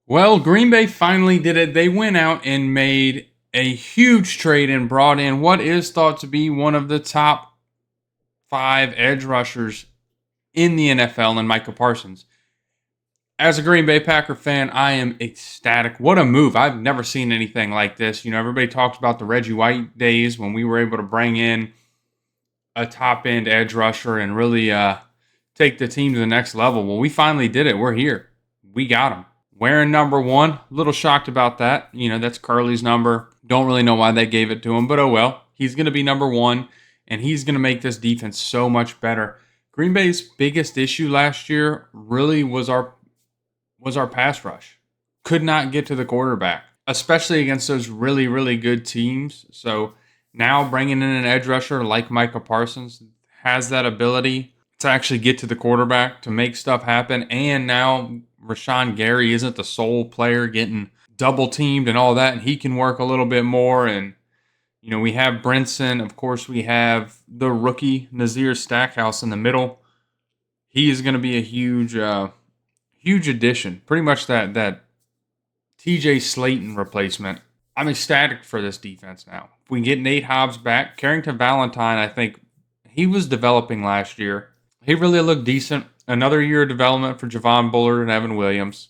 Well, Green Bay finally did it. They went out and made a huge trade and brought in what is thought to be one of the top five edge rushers in the NFL in Micah Parsons. As a Green Bay Packer fan, I am ecstatic. What a move. I've never seen anything like this. You know, everybody talks about the Reggie White days when we were able to bring in a top end edge rusher and really take the team to the next level. Well, we finally did it. We're here. We got him. Wearing number one. A little shocked about that. You know, that's Curly's number. Don't really know why they gave it to him, but oh well. He's going to be number one, and he's going to make this defense so much better. Green Bay's biggest issue last year really was our pass rush. Could not get to the quarterback, especially against those really, really good teams. So now bringing in an edge rusher like Micah Parsons has that ability to actually get to the quarterback, to make stuff happen. And now Rashawn Gary isn't the sole player getting double teamed and all that, and he can work a little bit more. And, you know, we have Brinson. Of course, we have the rookie Nazir Stackhouse in the middle. He is going to be a huge addition. Pretty much that TJ Slayton replacement. I'm ecstatic for this defense now. If we can get Nate Hobbs back, Carrington Valentine, I think he was developing last year. He really looked decent. Another year of development for Javon Bullard and Evan Williams.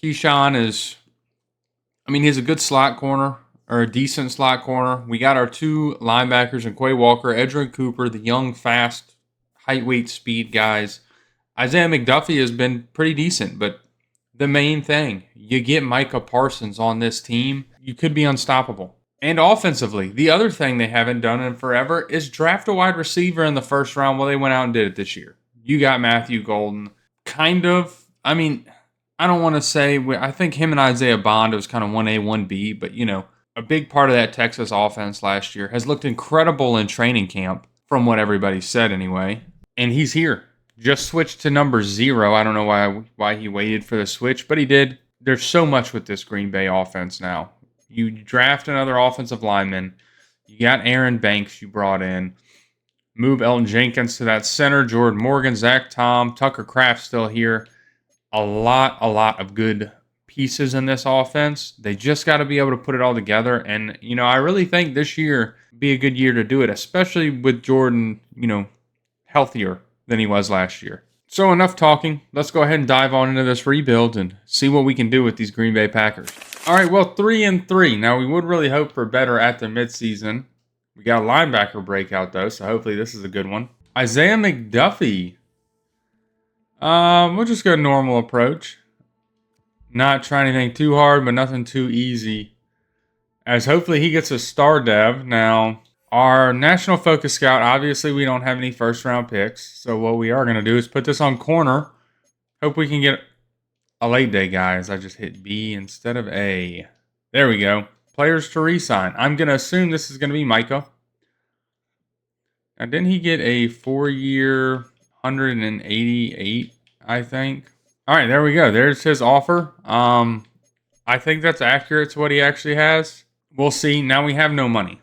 Keyshawn he's a good slot corner, or a decent slot corner. We got our two linebackers in Quay Walker, Edrin Cooper, the young, fast, height, weight, speed guys. Isaiah McDuffie has been pretty decent, but the main thing, you get Micah Parsons on this team, you could be unstoppable. And offensively, the other thing they haven't done in forever is draft a wide receiver in the first round. Well, they went out and did it this year. You got Matthew Golden. Kind of. I mean, I don't want to say, I think him and Isaiah Bond was kind of 1A, 1B, but, you know, a big part of that Texas offense last year has looked incredible in training camp, from what everybody said anyway. And he's here. Just switched to number 0. I don't know why he waited for the switch, but he did. There's so much with this Green Bay offense now. You draft another offensive lineman. You got Aaron Banks you brought in. Move Elton Jenkins to that center. Jordan Morgan, Zach Tom, Tucker Kraft still here. A lot of good pieces in this offense. They just got to be able to put it all together. And, you know, I really think this year be a good year to do it, especially with Jordan, you know, healthier than he was last year. So enough talking. Let's go ahead and dive on into this rebuild and see what we can do with these Green Bay Packers. All right, well, 3-3. Now, we would really hope for better at the midseason. We got a linebacker breakout, though, so hopefully this is a good one. Isaiah McDuffie. We'll just go normal approach. Not trying anything too hard, but nothing too easy. As hopefully he gets a star dev. Now, our National Focus Scout, obviously we don't have any first-round picks. So what we are going to do is put this on corner. Hope we can get a late day, guys. I just hit B instead of A. There we go. Players to re-sign. I'm going to assume this is going to be Micah. Now, didn't he get a 4-year, 188, I think? All right, there we go. There's his offer. I think that's accurate to what he actually has. We'll see. Now we have no money.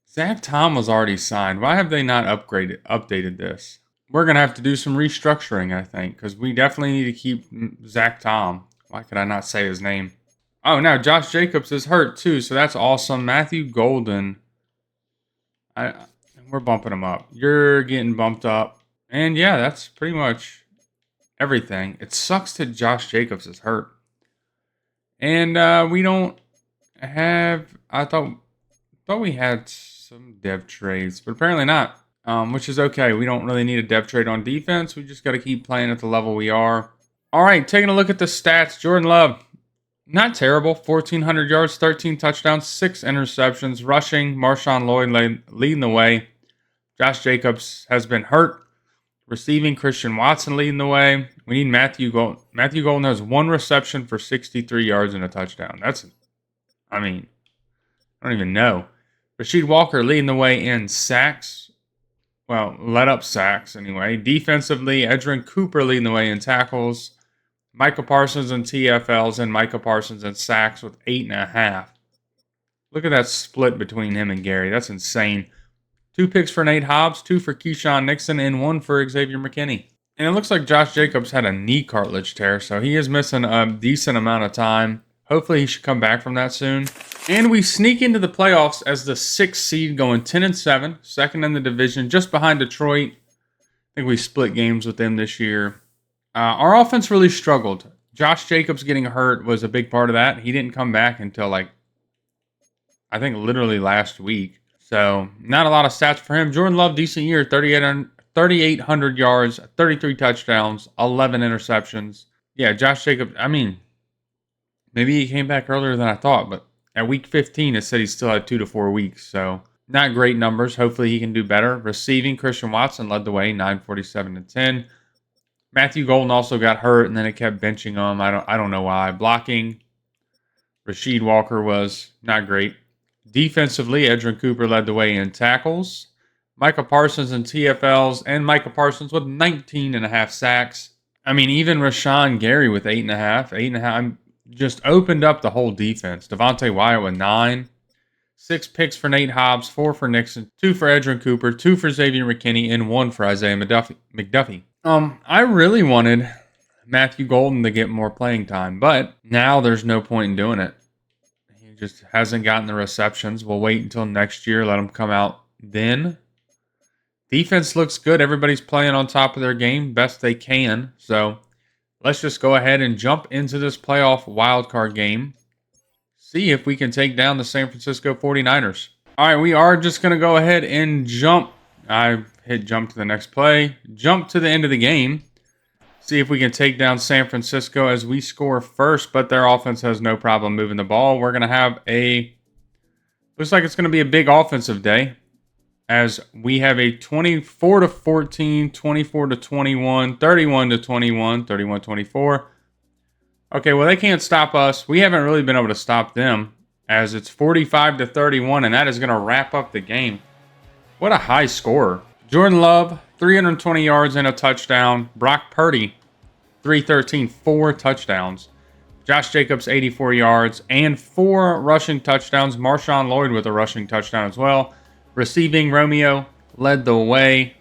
Zach Tom was already signed. Why have they not updated this? We're going to have to do some restructuring, I think, because we definitely need to keep Zach Tom. Why could I not say his name? Oh, now Josh Jacobs is hurt, too, so that's awesome. Matthew Golden. We're bumping him up. You're getting bumped up. And, yeah, that's pretty much everything. It sucks that Josh Jacobs is hurt. And we don't have... I thought we had some dev trades, but apparently not, which is okay. We don't really need a dev trade on defense. We just got to keep playing at the level we are. All right, taking a look at the stats. Jordan Love, not terrible. 1,400 yards, 13 touchdowns, 6 interceptions. Rushing, Marshawn Lloyd leading the way. Josh Jacobs has been hurt. Receiving, Christian Watson leading the way. We need Matthew Golden. Matthew Golden has 1 reception for 63 yards and a touchdown. I don't even know. Rasheed Walker leading the way in sacks. Well, let up sacks anyway. Defensively, Edrin Cooper leading the way in tackles. Micah Parsons in TFLs and Micah Parsons in sacks with 8.5. Look at that split between him and Gary. That's insane. 2 picks for Nate Hobbs, 2 for Keyshawn Nixon, and 1 for Xavier McKinney. And it looks like Josh Jacobs had a knee cartilage tear, so he is missing a decent amount of time. Hopefully he should come back from that soon. And we sneak into the playoffs as the 6th seed, going 10-7, second in the division, just behind Detroit. I think we split games with them this year. Our offense really struggled. Josh Jacobs getting hurt was a big part of that. He didn't come back until I think literally last week. So not a lot of stats for him. Jordan Love, decent year, 3,800 yards, 33 touchdowns, 11 interceptions. Yeah, Josh Jacobs, maybe he came back earlier than I thought, but at week 15, it said he still had 2 to 4 weeks. So not great numbers. Hopefully he can do better. Receiving, Christian Watson led the way, 947-10. Matthew Golden also got hurt, and then it kept benching him. I don't know why. Blocking, Rasheed Walker was not great. Defensively, Edgerrin Cooper led the way in tackles. Micah Parsons in TFLs, and Micah Parsons with 19.5 sacks. Even Rashawn Gary with 8.5. 8.5 just opened up the whole defense. Devontae Wyatt with 9. 6 picks for Nate Hobbs, 4 for Nixon, 2 for Edgerrin Cooper, 2 for Xavier McKinney, and 1 for Isaiah McDuffie. I really wanted Matthew Golden to get more playing time, but now there's no point in doing it. He just hasn't gotten the receptions. We'll wait until next year, let him come out then. Defense looks good. Everybody's playing on top of their game best they can. So let's just go ahead and jump into this playoff wildcard game. See if we can take down the San Francisco 49ers. All right, we are just going to go ahead and jump. I hit jump to the next play. Jump to the end of the game. See if we can take down San Francisco as we score first, but their offense has no problem moving the ball. We're going to have looks like it's going to be a big offensive day as we have a 24-14, 24-21, 31-21, 31-24. Okay, well, they can't stop us. We haven't really been able to stop them as it's 45-31, and that is going to wrap up the game. What a high score. Jordan Love, 320 yards and a touchdown. Brock Purdy, 313, 4 touchdowns. Josh Jacobs, 84 yards and 4 rushing touchdowns. Marshawn Lloyd with a rushing touchdown as well. Receiving, Romeo led the way.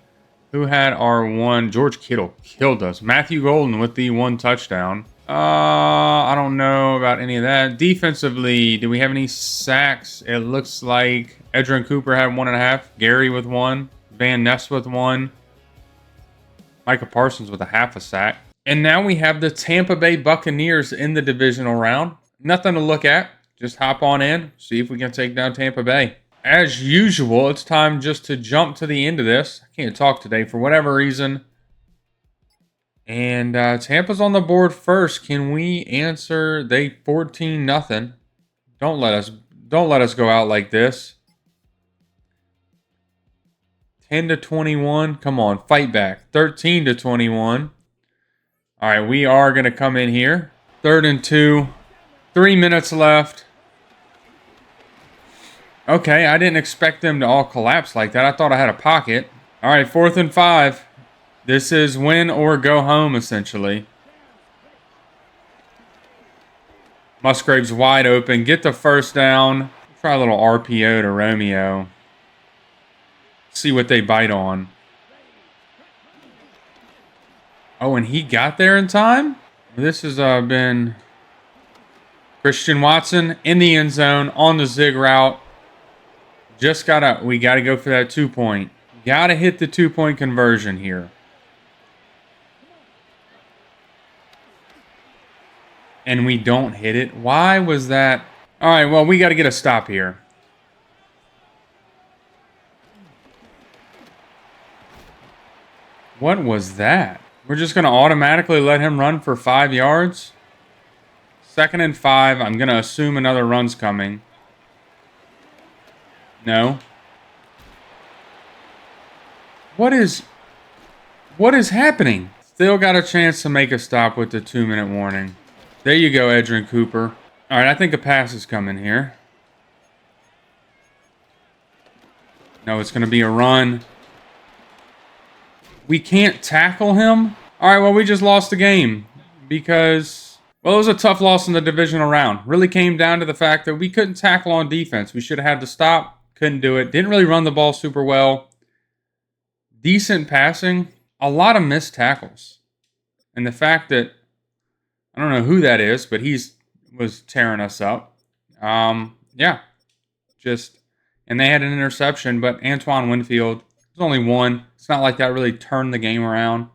Who had our one? George Kittle killed us. Matthew Golden with the 1 touchdown. I don't know about any of that. Defensively, do we have any sacks? It looks like Edgerrin Cooper had 1.5. Gary with 1. Van Ness with 1. Micah Parsons with a 0.5 sack. And now we have the Tampa Bay Buccaneers in the divisional round. Nothing to look at. Just hop on in. See if we can take down Tampa Bay. As usual, it's time just to jump to the end of this. I can't talk today for whatever reason. And Tampa's on the board first. Can we answer? They 14-0. Don't let us go out like this. 10-21. Come on, fight back. 13-21. All right, we are going to come in here. 3rd and 2. 3 minutes left. Okay, I didn't expect them to all collapse like that. I thought I had a pocket. All right, 4th and 5. This is win or go home, essentially. Musgrave's wide open. Get the first down. Try a little RPO to Romeo. See what they bite on. Oh, and he got there in time? This has been Christian Watson in the end zone on the zig route. We got to go for that 2-point. Got to hit the 2-point conversion here. And we don't hit it. Why was that? All right, well, we got to get a stop here. What was that? We're just going to automatically let him run for 5 yards. 2nd and 5. I'm going to assume another run's coming. No. What is happening? Still got a chance to make a stop with the 2-minute warning. There you go, Edgerrin Cooper. All right, I think a pass is coming here. No, it's going to be a run. We can't tackle him? All right, well, we just lost the game because, well, it was a tough loss in the divisional round. Really came down to the fact that we couldn't tackle on defense. We should have had to stop. Couldn't do it. Didn't really run the ball super well. Decent passing. a lot of missed tackles. And the fact that, I don't know who that is, but was tearing us up. Yeah, and they had an interception, but Antoine Winfield, there's only one. It's not like that really turned the game around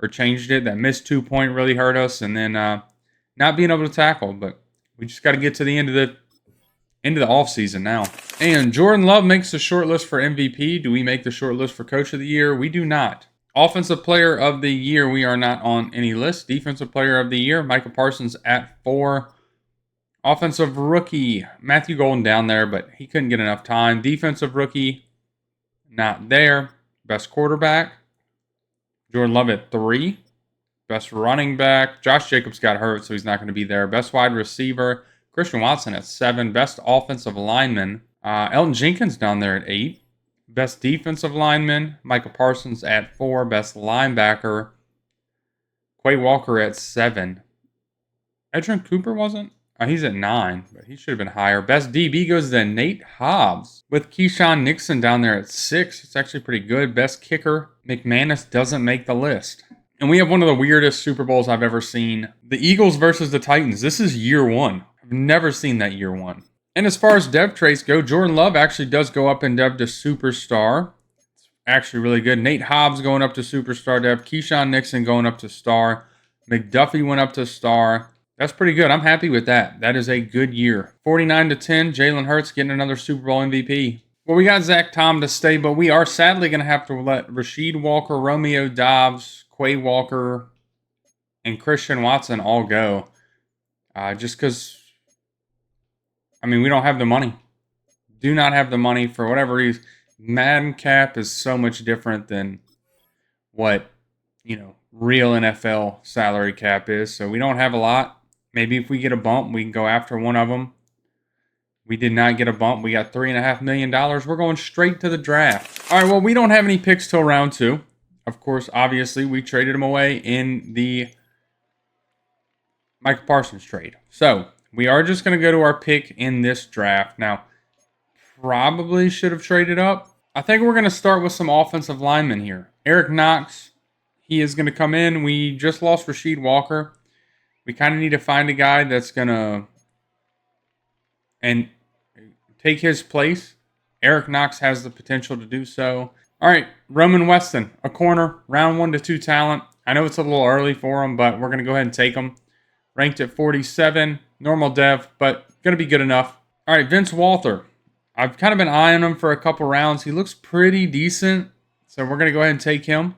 or changed it. That missed 2-point really hurt us, and then not being able to tackle. But we just got to get to the end of the offseason now. And Jordan Love makes the short list for MVP. Do we make the short list for Coach of the Year? We do not. Offensive Player of the Year, we are not on any list. Defensive Player of the Year, Micah Parsons at 4. Offensive Rookie, Matthew Golden down there, but he couldn't get enough time. Defensive Rookie, not there. Best Quarterback, Jordan Love at 3. Best Running Back, Josh Jacobs got hurt, so he's not going to be there. Best Wide Receiver, Christian Watson at 7. Best Offensive Lineman, Elton Jenkins down there at 8. Best Defensive Lineman, Micah Parsons at 4. Best Linebacker, Quay Walker at 7. Edgerrin Cooper wasn't? He's at 9, but he should have been higher. Best DB goes to Nate Hobbs with Keyshawn Nixon down there at 6. It's actually pretty good. Best Kicker, McManus doesn't make the list. And we have one of the weirdest Super Bowls I've ever seen. The Eagles versus the Titans. This is year 1. I've never seen that year 1. And as far as dev traits go, Jordan Love actually does go up in dev to superstar. It's actually really good. Nate Hobbs going up to superstar dev. Keyshawn Nixon going up to star. McDuffie went up to star. That's pretty good. I'm happy with that. That is a good year. 49-10, Jalen Hurts getting another Super Bowl MVP. Well, we got Zach Tom to stay, but we are sadly going to have to let Rasheed Walker, Romeo Doubs, Quay Walker, and Christian Watson all go. Just because, we don't have the money. Do not have the money for whatever reason. Madden cap is so much different than what, real NFL salary cap is. So we don't have a lot. Maybe if we get a bump, we can go after one of them. We did not get a bump. We got $3.5 million. We're going straight to the draft. All right, well, we don't have any picks till round 2. Of course, obviously, we traded them away in the Micah Parsons trade. So we are just going to go to our pick in this draft. Now, probably should have traded up. I think we're going to start with some offensive linemen here. Eric Knox, he is going to come in. We just lost Rasheed Walker. We kind of need to find a guy that's going to take his place. Eric Knox has the potential to do so. All right, Roman Weston, a corner, round 1 to 2 talent. I know it's a little early for him, but we're going to go ahead and take him. Ranked at 47, normal dev, but going to be good enough. All right, Vince Walter. I've kind of been eyeing him for a couple rounds. He looks pretty decent, so we're going to go ahead and take him.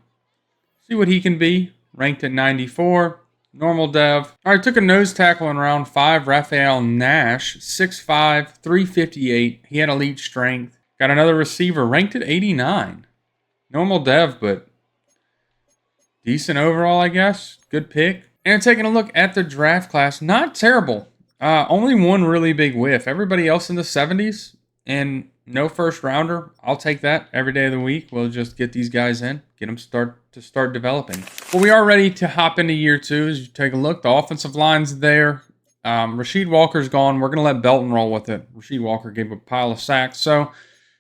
See what he can be. Ranked at 94. Normal dev. All right, took a nose tackle in round 5. Raphael Nash, 6'5", 358. He had elite strength. Got another receiver ranked at 89. Normal dev, but decent overall, I guess. Good pick. And taking a look at the draft class, not terrible. Only one really big whiff. Everybody else in the 70s and no first rounder. I'll take that every day of the week. We'll just get these guys in, get them start developing. Well, we are ready to hop into year 2. As you take a look, the offensive line's there. Rasheed Walker's gone. We're going to let Belton roll with it. Rasheed Walker gave a pile of sacks, so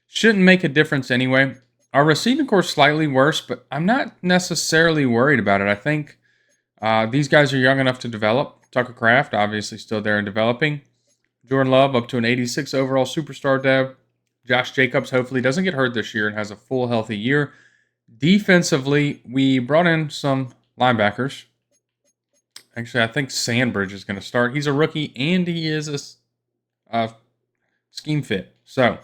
shouldn't make a difference anyway. Our receiving corps slightly worse, but I'm not necessarily worried about it. I think these guys are young enough to develop. Tucker Kraft, obviously still there and developing. Jordan Love up to an 86 overall superstar dev. Josh Jacobs hopefully doesn't get hurt this year and has a full healthy year. Defensively, we brought in some linebackers. Actually, I think Sandbridge is going to start. He's a rookie and he is a scheme fit. So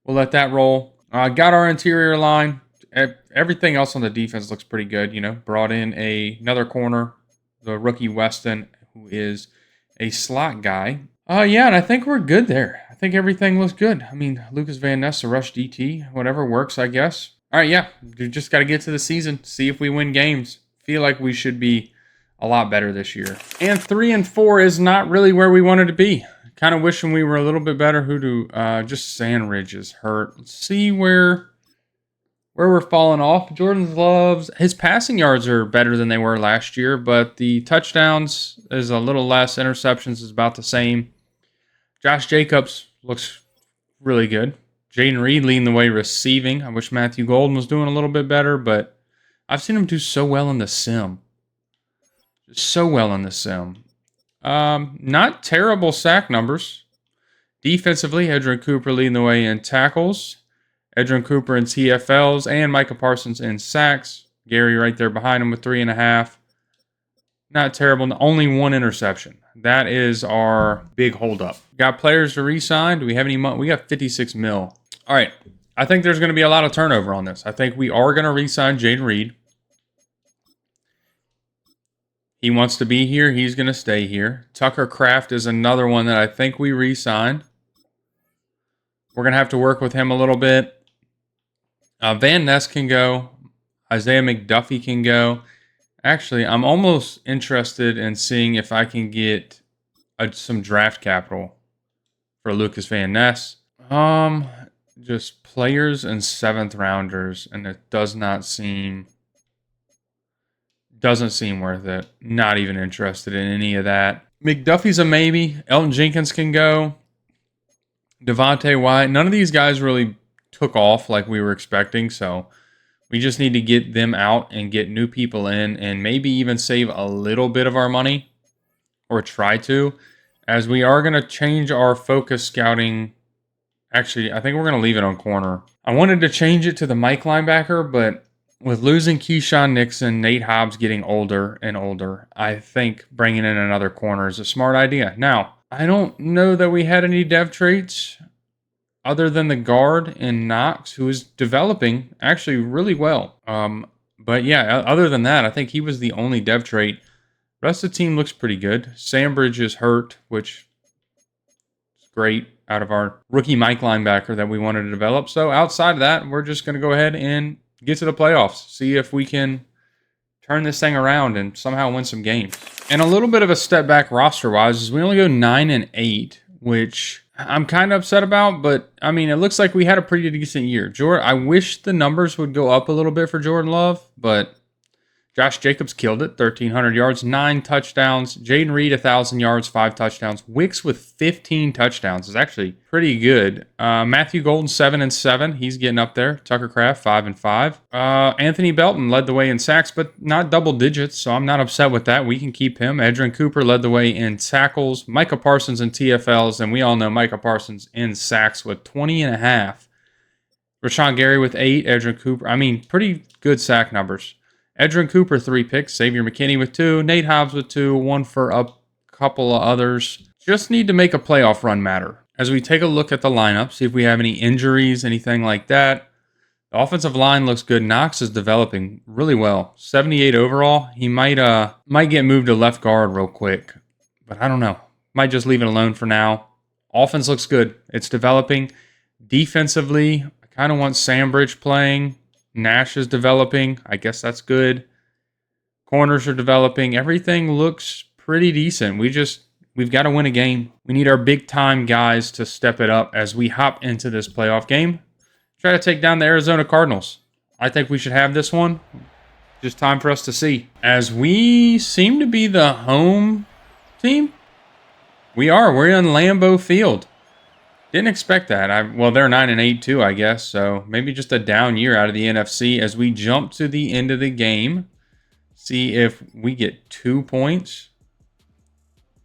we'll let that roll. Got our interior line. Everything else on the defense looks pretty good. Brought in another corner, the rookie Weston, who is a slot guy. And I think we're good there. I think everything looks good. Lucas Van Ness, a rush DT, whatever works, I guess. All right, we just got to get to the season, see if we win games. Feel like we should be a lot better this year. And 3-4 is not really where we wanted to be. Kind of wishing we were a little bit better. Just Sandridge is hurt. Let's see where we're falling off. Jordan Love's, his passing yards are better than they were last year, but the touchdowns is a little less. Interceptions is about the same. Josh Jacobs looks really good. Jaden Reed leading the way receiving. I wish Matthew Golden was doing a little bit better, but I've seen him do so well in the sim. So well in the sim. Not terrible sack numbers. Defensively, Edgerrin Cooper leading the way in tackles. Edgerrin Cooper in TFLs and Micah Parsons in sacks. Gary right there behind him with 3.5. Not terrible. Only one interception. That is our big holdup. Got players to re-sign. Do we have any money? We got 56 mil. All right. I think there's going to be a lot of turnover on this. I think we are going to re-sign Jaden Reed. He wants to be here. He's going to stay here. Tucker Kraft is another one that I think we re-signed. We're going to have to work with him a little bit. Van Ness can go. Isaiah McDuffie can go. Actually, I'm almost interested in seeing if I can get some draft capital for Lucas Van Ness. Just players and 7th rounders, and it doesn't seem worth it. Not even interested in any of that. McDuffie's a maybe. Elton Jenkins can go. Devontae Wyatt. None of these guys really took off like we were expecting, so we just need to get them out and get new people in and maybe even save a little bit of our money, or try to, as we are going to change our focus scouting. Actually, I think we're going to leave it on corner. I wanted to change it to the Mike linebacker, but with losing Keyshawn Nixon, Nate Hobbs getting older and older, I think bringing in another corner is a smart idea. Now, I don't know that we had any dev traits other than the guard in Knox, who is developing actually really well. But yeah, other than that, I think he was the only dev trait. Rest of the team looks pretty good. Sandbridge is hurt, which is great, out of our rookie Mike linebacker that we wanted to develop. So outside of that, we're just going to go ahead and get to the playoffs. See if we can turn this thing around and somehow win some games. And a little bit of a step back roster-wise is we only go 9-8, which I'm kind of upset about, but I mean, it looks like we had a pretty decent year. I wish the numbers would go up a little bit for Jordan Love, but Josh Jacobs killed it. 1,300 yards, 9 touchdowns. Jaden Reed, 1,000 yards, 5 touchdowns. Wicks with 15 touchdowns is actually pretty good. Matthew Golden, 7-7. He's getting up there. Tucker Kraft, 5-5. Anthony Belton led the way in sacks, but not double digits, so I'm not upset with that. We can keep him. Edgerrin Cooper led the way in tackles. Micah Parsons in TFLs, and we all know Micah Parsons in sacks with 20.5. Rashawn Gary with 8. Edgerrin Cooper. I mean, pretty good sack numbers. Edgerrin Cooper, 3 picks. Xavier McKinney with 2. Nate Hobbs with 2. 1 for a couple of others. Just need to make a playoff run matter. As we take a look at the lineup, see if we have any injuries, anything like that. The offensive line looks good. Knox is developing really well. 78 overall. He might get moved to left guard real quick, but I don't know. Might just leave it alone for now. Offense looks good. It's developing. Defensively, I kind of want Sandbridge playing. Nash is developing. I guess that's good. Corners are developing. Everything looks pretty decent. We've got to win a game. We need our big time guys to step it up as we hop into this playoff game. Try to take down the Arizona Cardinals. I think we should have this one. Just time for us to see. As we seem to be the home team. We're in Lambeau Field. Didn't expect that. Well, they're 9-8 too, I guess. So maybe just a down year out of the NFC as we jump to the end of the game. See if we get 2 points.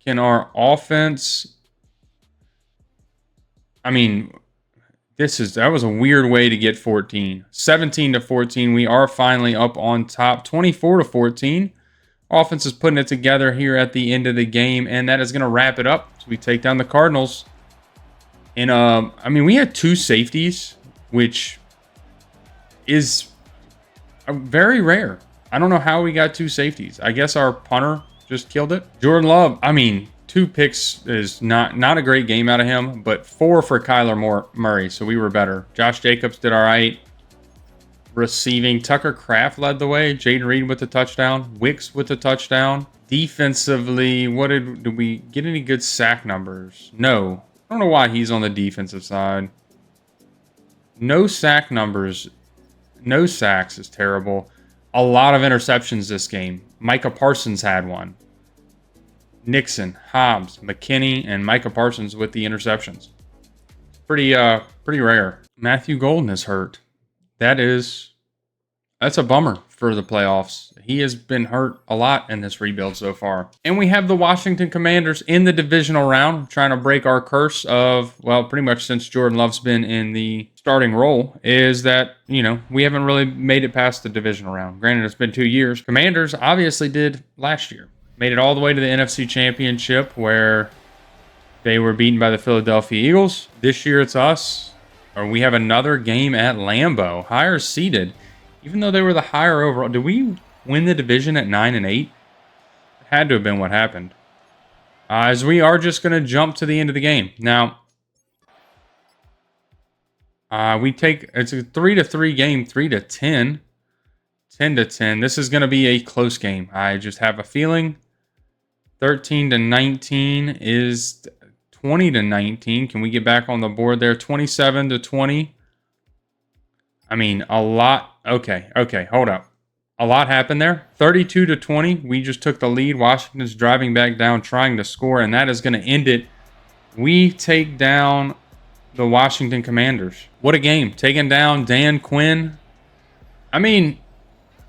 Can our offense... I mean, that was a weird way to get 14. 17-14. We are finally up on top. 24-14. Offense is putting it together here at the end of the game, and that is going to wrap it up. So we take down the Cardinals. And, I mean, we had 2 safeties, which is very rare. I don't know how we got 2 safeties. I guess our punter just killed it. Jordan Love, I mean, 2 picks is not a great game out of him, but 4 for Kyler Murray, so we were better. Josh Jacobs did all right. Receiving, Tucker Kraft led the way. Jaden Reed with the touchdown. Wicks with the touchdown. Defensively, did we get any good sack numbers? No. I don't know why he's on the defensive side. No sack numbers. No sacks is terrible. A lot of interceptions this game. Micah Parsons had one. Nixon, Hobbs, McKinney, and Micah Parsons with the interceptions. Pretty rare. Matthew Golden is hurt. That is That's a bummer for the playoffs. He has been hurt a lot in this rebuild so far. And we have the Washington Commanders in the divisional round, trying to break our curse of, well, pretty much since Jordan Love's been in the starting role, is that, we haven't really made it past the divisional round. Granted, it's been 2 years. Commanders obviously did last year. Made it all the way to the NFC Championship, where they were beaten by the Philadelphia Eagles. This year it's us. Or we have another game at Lambeau, higher seeded. Even though they were the higher overall, did we win the division at 9-8? It had to have been what happened. As we are just going to jump to the end of the game. Now, it's a 3-3 game, 3-10, 10-10. This is going to be a close game. I just have a feeling 13-19 is 20-19. Can we get back on the board there? 27-20. I mean, a lot. Okay, hold up. A lot happened there. 32-20. We just took the lead. Washington's driving back down, trying to score, and that is going to end it. We take down the Washington Commanders. What a game. Taking down Dan Quinn. I mean,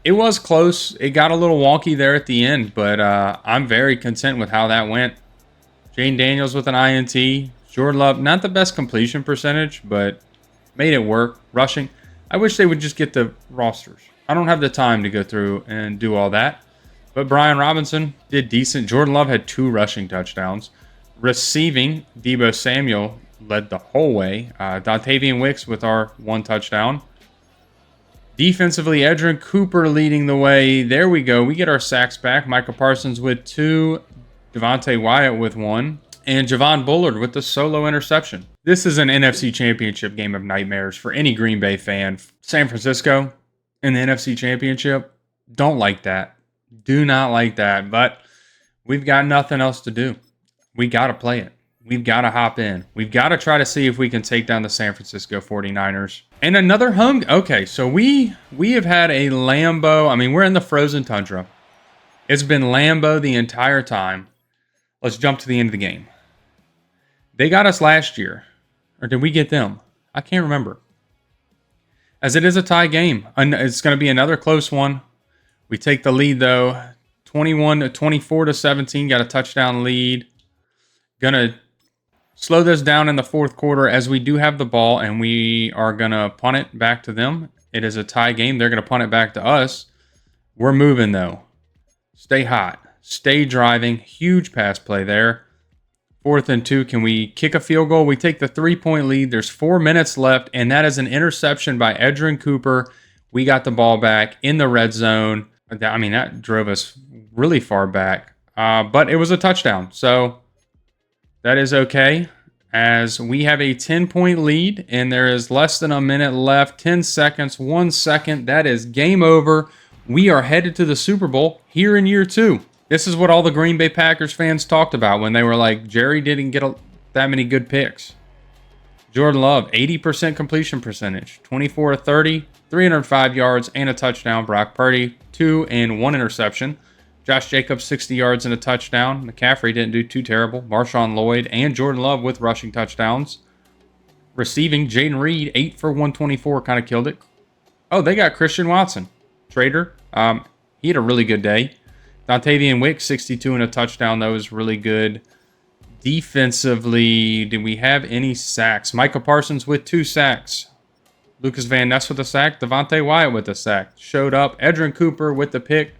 it was close. It got a little wonky there at the end, but I'm very content with how that went. Jane Daniels with an INT. Jordan Love, not the best completion percentage, but made it work. Rushing. I wish they would just get the rosters. I don't have the time to go through and do all that. But Brian Robinson did decent. Jordan Love had 2 rushing touchdowns. Receiving, Deebo Samuel led the whole way. Dontavian Wicks with our 1 touchdown. Defensively, Edrin Cooper leading the way. There we go. We get our sacks back. Micah Parsons with 2. Devontae Wyatt with 1. And Javon Bullard with the solo interception. This is an NFC Championship game of nightmares for any Green Bay fan. San Francisco in the NFC Championship, don't like that. Do not like that. But we've got nothing else to do. We got to play it. We've got to hop in. We've got to try to see if we can take down the San Francisco 49ers. And another home. Okay, so we have had a Lambeau. I mean, we're in the frozen tundra. It's been Lambeau the entire time. Let's jump to the end of the game. They got us last year. Or did we get them? I can't remember. As it is a tie game. It's going to be another close one. We take the lead, though. 24-17. Got a touchdown lead. Gonna slow this down in the fourth quarter as we do have the ball, and we are going to punt it back to them. It is a tie game. They're going to punt it back to us. We're moving, though. Stay hot. Stay driving. Huge pass play there. 4th and 2. Can we kick a field goal? We take the 3-point lead. There's 4 minutes left, and that is an interception by Edrin Cooper. We got the ball back in the red zone. I mean, that drove us really far back. But it was a touchdown, so that is okay. As we have a 10-point lead, and there is less than a minute left. 10 seconds, 1 second. That is game over. We are headed to the Super Bowl here in year 2. This is what all the Green Bay Packers fans talked about when they were like, Jerry didn't get that many good picks. Jordan Love, 80% completion percentage, 24-30, 305 yards and a touchdown. Brock Purdy, 2 and 1 interception. Josh Jacobs, 60 yards and a touchdown. McCaffrey didn't do too terrible. Marshawn Lloyd and Jordan Love with rushing touchdowns. Receiving, Jaden Reed, 8 for 124, kind of killed it. Oh, they got Christian Watson, trader. He had a really good day. Dontavian Wicks, 62 and a touchdown. That was really good. Defensively, did we have any sacks? Micah Parsons with 2 sacks. Lucas Van Ness with a sack. Devontae Wyatt with a sack. Showed up. Edrin Cooper with the pick.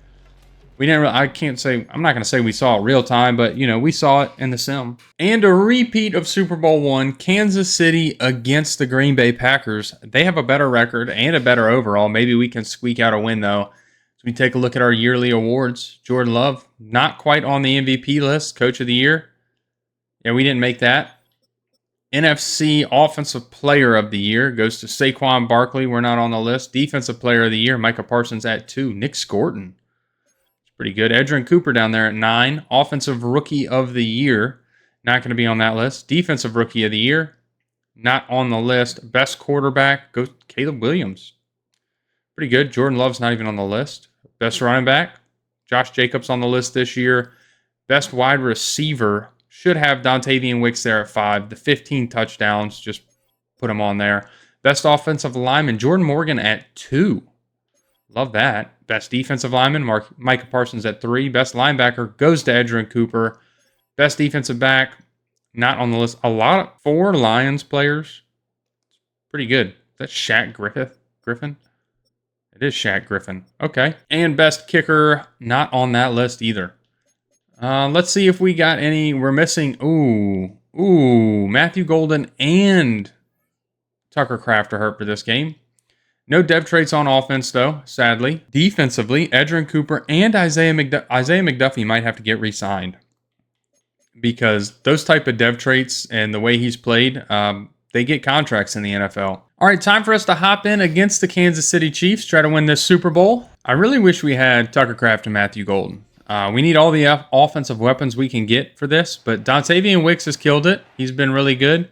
We didn't really, I'm not going to say we saw it real time, but, we saw it in the sim. And a repeat of Super Bowl 1, Kansas City against the Green Bay Packers. They have a better record and a better overall. Maybe we can squeak out a win, though. We take a look at our yearly awards. Jordan Love, not quite on the MVP list. Coach of the Year. Yeah, we didn't make that. NFC Offensive Player of the Year goes to Saquon Barkley. We're not on the list. Defensive Player of the Year, Micah Parsons at 2. Nick Scorton. It's pretty good. Edrin Cooper down there at 9. Offensive Rookie of the Year. Not going to be on that list. Defensive Rookie of the Year. Not on the list. Best Quarterback goes Caleb Williams. Pretty good. Jordan Love's not even on the list. Best running back, Josh Jacobs on the list this year. Best wide receiver, should have Dontavian Wicks there at 5. The 15 touchdowns, just put him on there. Best offensive lineman, Jordan Morgan at 2. Love that. Best defensive lineman, Micah Parsons at 3. Best linebacker goes to Edgerrin Cooper. Best defensive back, not on the list. 4 Lions players. Pretty good. Is that Shaq Griffin? It is Shaq Griffin. Okay. And best kicker, not on that list either. Let's see if we got any. We're missing. Ooh. Matthew Golden and Tucker Kraft are hurt for this game. No dev traits on offense, though, sadly. Defensively, Edgerrin Cooper and Isaiah McDuffie might have to get re-signed. Because those type of dev traits and the way he's played, they get contracts in the NFL. All right, time for us to hop in against the Kansas City Chiefs, try to win this Super Bowl. I really wish we had Tucker Kraft and Matthew Golden. We need all the offensive weapons we can get for this, but Dontavian Wicks has killed it. He's been really good.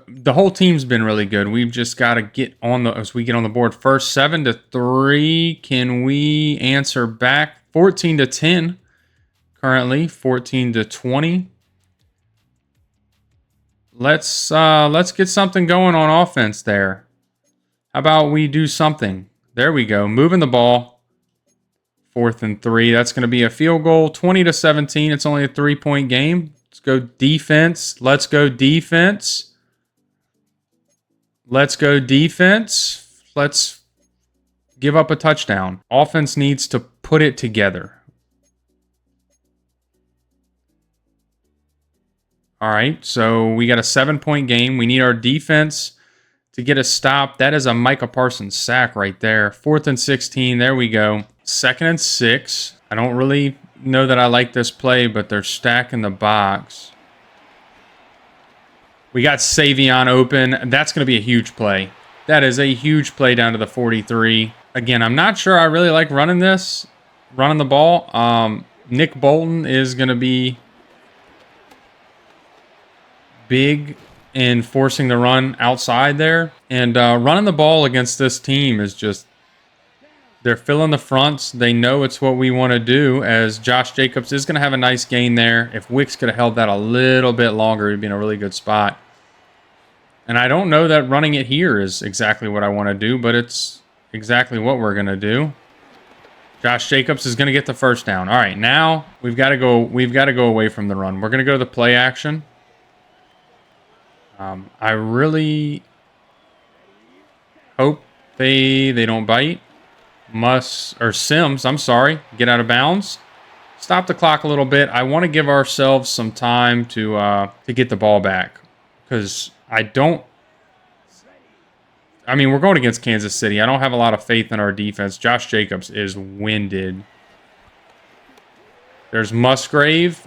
The whole team's been really good. We've just got to get on as we get on the board first. 7-3. Can we answer back? 14-10. Currently 14-20. Let's get something going on offense there. How about we do something? There we go. Moving the ball. 4th and 3. That's going to be a field goal. 20-17. It's only a 3-point game. Let's go defense. Let's go defense. Let's go defense. Let's give up a touchdown. Offense needs to put it together. All right, so we got a 7-point game. We need our defense to get a stop. That is a Micah Parsons sack right there. 4th and 16. There we go. 2nd and 6. I don't really know that I like this play, but they're stacking the box. We got Savion open. That's going to be a huge play. That is a huge play down to the 43. Again, I'm not sure I really like running the ball. Nick Bolton is going to be big in forcing the run outside there. And running the ball against this team is just, they're filling the fronts. They know it's what we want to do, as Josh Jacobs is going to have a nice gain there. If Wicks could have held that a little bit longer, he'd be in a really good spot. And I don't know that running it here is exactly what I want to do, but it's exactly what we're going to do. Josh Jacobs is going to get the first down. All right, now we've got to go away from the run. We're going to go to the play action. I really hope they don't bite. Sims, I'm sorry, get out of bounds. Stop the clock a little bit. I want to give ourselves some time to get the ball back, because we're going against Kansas City. I don't have a lot of faith in our defense. Josh Jacobs is winded. There's Musgrave.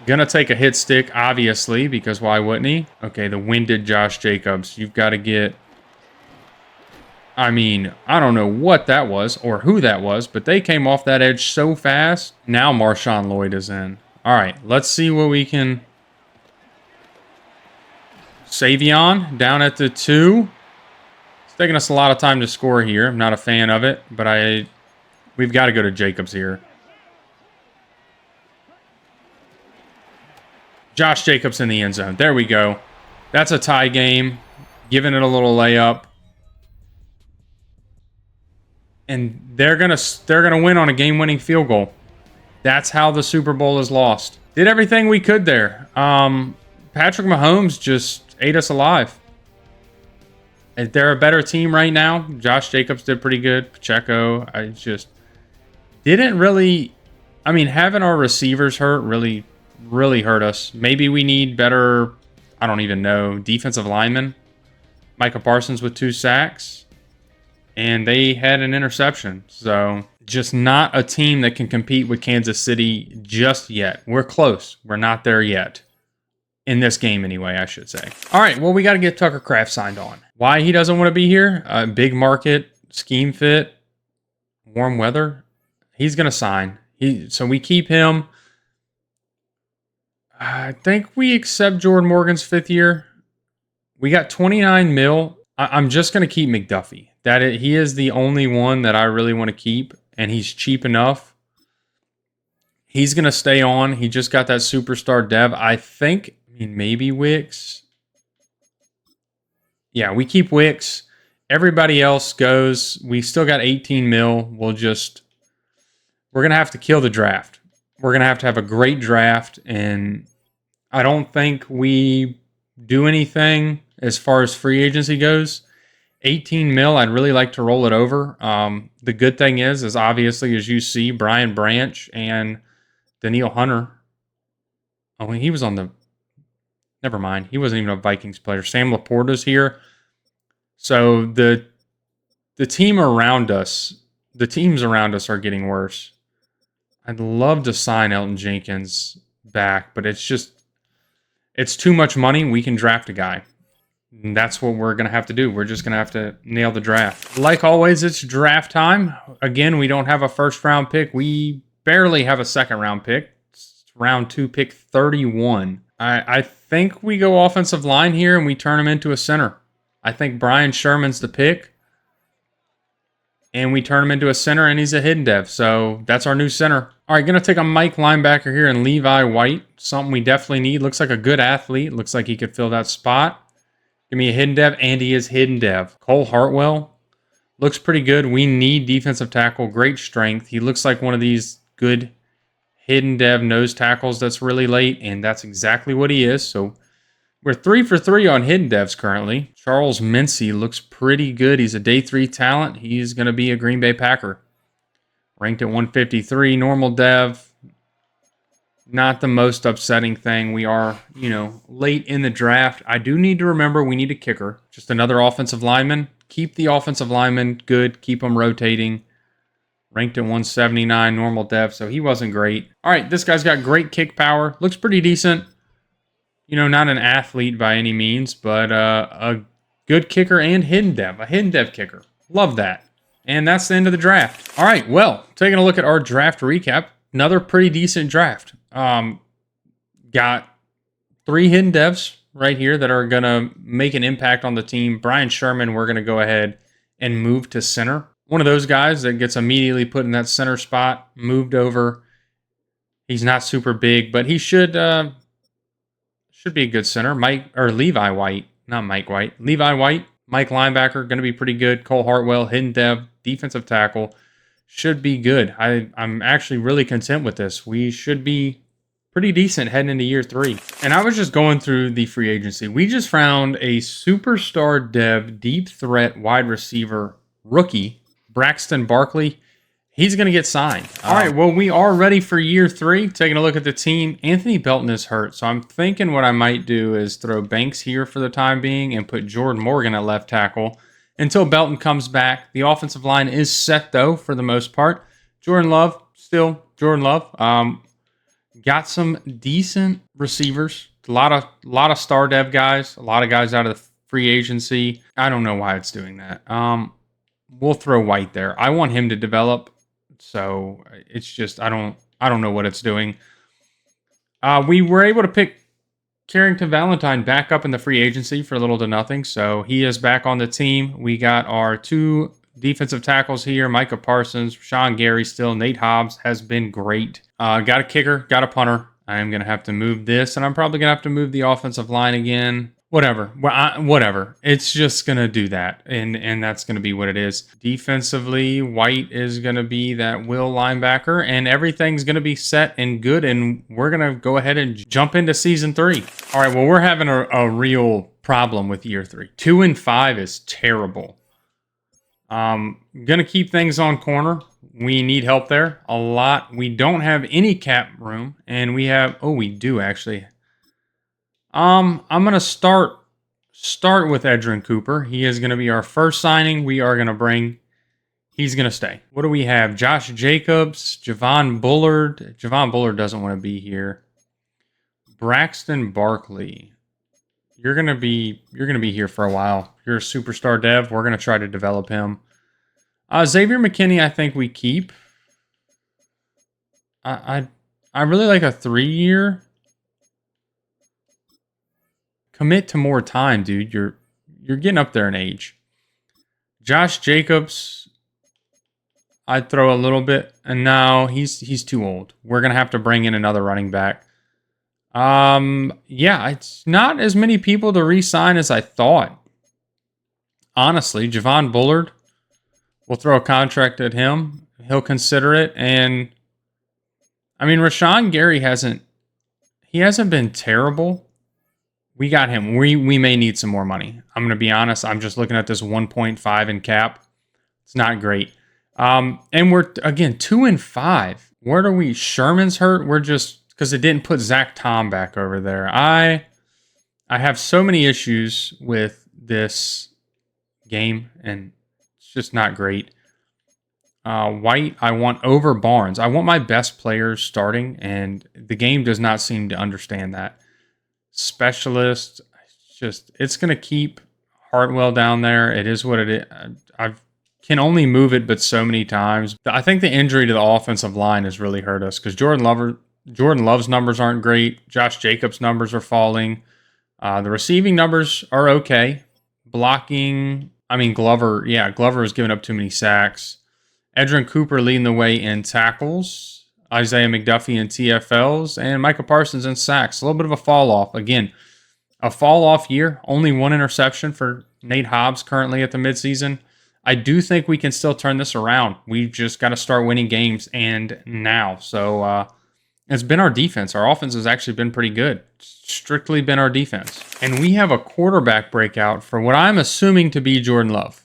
Gonna take a hit stick, obviously, because why wouldn't he? Okay, the winded Josh Jacobs. You've got to get... I don't know what that was or who that was, but they came off that edge so fast. Now Marshawn Lloyd is in. All right, let's see what we can... Savion down at the 2. It's taking us a lot of time to score here. I'm not a fan of it, but we've got to go to Jacobs here. Josh Jacobs in the end zone. There we go. That's a tie game. Giving it a little layup. And they're gonna win on a game-winning field goal. That's how the Super Bowl is lost. Did everything we could there. Patrick Mahomes just ate us alive. They're a better team right now. Josh Jacobs did pretty good. Pacheco, I just didn't really... having our receivers hurt really hurt us. Maybe we need better, I don't even know, defensive linemen. Micah Parsons with 2 sacks. And they had an interception. So just not a team that can compete with Kansas City just yet. We're close. We're not there yet. In this game anyway, I should say. All right, well, we got to get Tucker Kraft signed on. Why he doesn't want to be here? Big market, scheme fit, warm weather. He's going to sign. So we keep him. I think we accept Jordan Morgan's 5th year. We got 29 mil. I'm just going to keep McDuffie. He is the only one that I really want to keep, and he's cheap enough. He's going to stay on. He just got that superstar dev. I think, maybe Wicks. Yeah, we keep Wicks, Everybody else goes. We still got 18 mil. We're going to have to kill the draft. We're going to have a great draft. And I don't think we do anything as far as free agency goes. 18 mil, I'd really like to roll it over. The good thing is obviously, as you see, Brian Branch and Daniil Hunter. Oh, he was on the... Never mind. He wasn't even a Vikings player. Sam Laporta's here. So the teams around us are getting worse. I'd love to sign Elton Jenkins back, but it's too much money. We can draft a guy. And that's what we're going to have to do. We're just going to have to nail the draft. Like always, it's draft time. Again, we don't have a first round pick. We barely have a second round pick. It's round 2, pick 31. I think we go offensive line here and we turn him into a center. I think Brian Sherman's the pick. And we turn him into a center, and he's a hidden dev. So that's our new center. All right, going to take a Mike linebacker here and Levi White. Something we definitely need. Looks like a good athlete. Looks like he could fill that spot. Give me a hidden dev, and he is hidden dev. Cole Hartwell looks pretty good. We need defensive tackle. Great strength. He looks like one of these good hidden dev nose tackles that's really late, and that's exactly what he is. So we're 3 for 3 on hidden devs currently. Charles Mincy looks pretty good. He's a day 3 talent. He's going to be a Green Bay Packer. Ranked at 153, normal dev. Not the most upsetting thing. We are, late in the draft. I do need to remember we need a kicker. Just another offensive lineman. Keep the offensive lineman good. Keep them rotating. Ranked at 179, normal dev, so he wasn't great. All right, this guy's got great kick power. Looks pretty decent. Not an athlete by any means, but a good kicker and hidden dev. A hidden dev kicker. Love that. And that's the end of the draft. All right, well, taking a look at our draft recap. Another pretty decent draft. Got 3 hidden devs right here that are going to make an impact on the team. Brian Sherman, we're going to go ahead and move to center. One of those guys that gets immediately put in that center spot, moved over. He's not super big, but he should be a good center. Levi White, not Mike White. Levi White, Mike linebacker, going to be pretty good. Cole Hartwell, hidden dev, defensive tackle, should be good. I'm actually really content with this. We should be pretty decent heading into year 3. And I was just going through the free agency. We just found a superstar dev, deep threat wide receiver rookie, Braxton Barkley. He's going to get signed. All right, well, we are ready for year 3. Taking a look at the team. Anthony Belton is hurt, so I'm thinking what I might do is throw Banks here for the time being and put Jordan Morgan at left tackle until Belton comes back. The offensive line is set, though, for the most part. Jordan Love. Got some decent receivers. A lot of star dev guys. A lot of guys out of the free agency. I don't know why it's doing that. We'll throw White there. I want him to develop. So it's just I don't know what it's doing. We were able to pick Carrington Valentine back up in the free agency for little to nothing. So he is back on the team. We got our 2 defensive tackles here. Micah Parsons, Sean Gary still. Nate Hobbs has been great. Got a kicker, got a punter. I am going to have to move this, and I'm probably going to have to move the offensive line again. Whatever. Whatever. It's just going to do that, and that's going to be what it is. Defensively, White is going to be that will linebacker, and everything's going to be set and good, and we're going to go ahead and jump into season 3. All right, well, we're having a real problem with year 3. 2-5 is terrible. Going to keep things on corner. We need help there a lot. We don't have any cap room, and we do actually. I'm going to start with Edgerrin Cooper. He is going to be our first signing. We are going to bring... He's going to stay. What do we have? Josh Jacobs, Javon Bullard. Javon Bullard doesn't want to be here. Braxton Barkley. You're going to be here for a while. You're a superstar dev. We're going to try to develop him. Xavier McKinney, I think we keep. I really like a 3-year. Commit to more time, dude. You're getting up there in age. Josh Jacobs, I'd throw a little bit. And no, he's too old. We're gonna have to bring in another running back. Yeah, it's not as many people to re-sign as I thought. honestly, Javon Bullard, we'll throw a contract at him. He'll consider it. And I mean, Rashawn Gary hasn't been terrible. We got him. We may need some more money. I'm going to be honest. I'm just looking at this 1.5 in cap. It's not great. And we're, again, 2-5. Where are we? Sherman's hurt. We're just, because it didn't put Zach Tom back over there. I have so many issues with this game, and it's just not great. White, I want over Barnes. I want my best players starting, and the game does not seem to understand that. Specialist, it's going to keep Hartwell down there. It is what it is. I can only move it, but so many times. I think the injury to the offensive line has really hurt us because Jordan Love's numbers aren't great. Josh Jacobs' numbers are falling. The receiving numbers are okay. Blocking, Glover has given up too many sacks. Edgerrin Cooper leading the way in tackles. Isaiah McDuffie in TFLs. And Micah Parsons in sacks. A little bit of a fall off. Again, a fall off year. Only one interception for Nate Hobbs currently at the midseason. I do think we can still turn this around. We've just got to start winning games and now. So it's been our defense. Our offense has actually been pretty good. Strictly been our defense. And we have a quarterback breakout for what I'm assuming to be Jordan Love.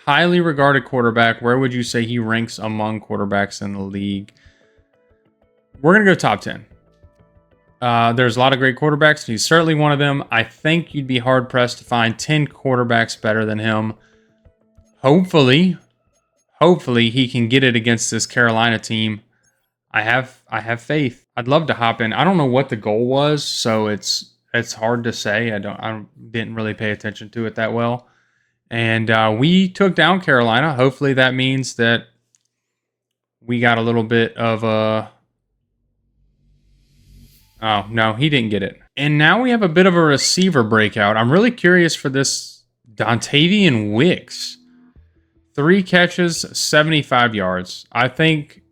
Highly regarded quarterback. Where would you say he ranks among quarterbacks in the league? We're going to go top 10. There's a lot of great quarterbacks. He's certainly one of them. I think you'd be hard-pressed to find 10 quarterbacks better than him. Hopefully he can get it against this Carolina team. I have faith. I'd love to hop in. I don't know what the goal was, so it's hard to say. I didn't really pay attention to it that well. And we took down Carolina. Hopefully that means that we got a little bit of a... Oh, no, he didn't get it. And now we have a bit of a receiver breakout. I'm really curious for this Dontavian Wicks. 3 catches, 75 yards. I think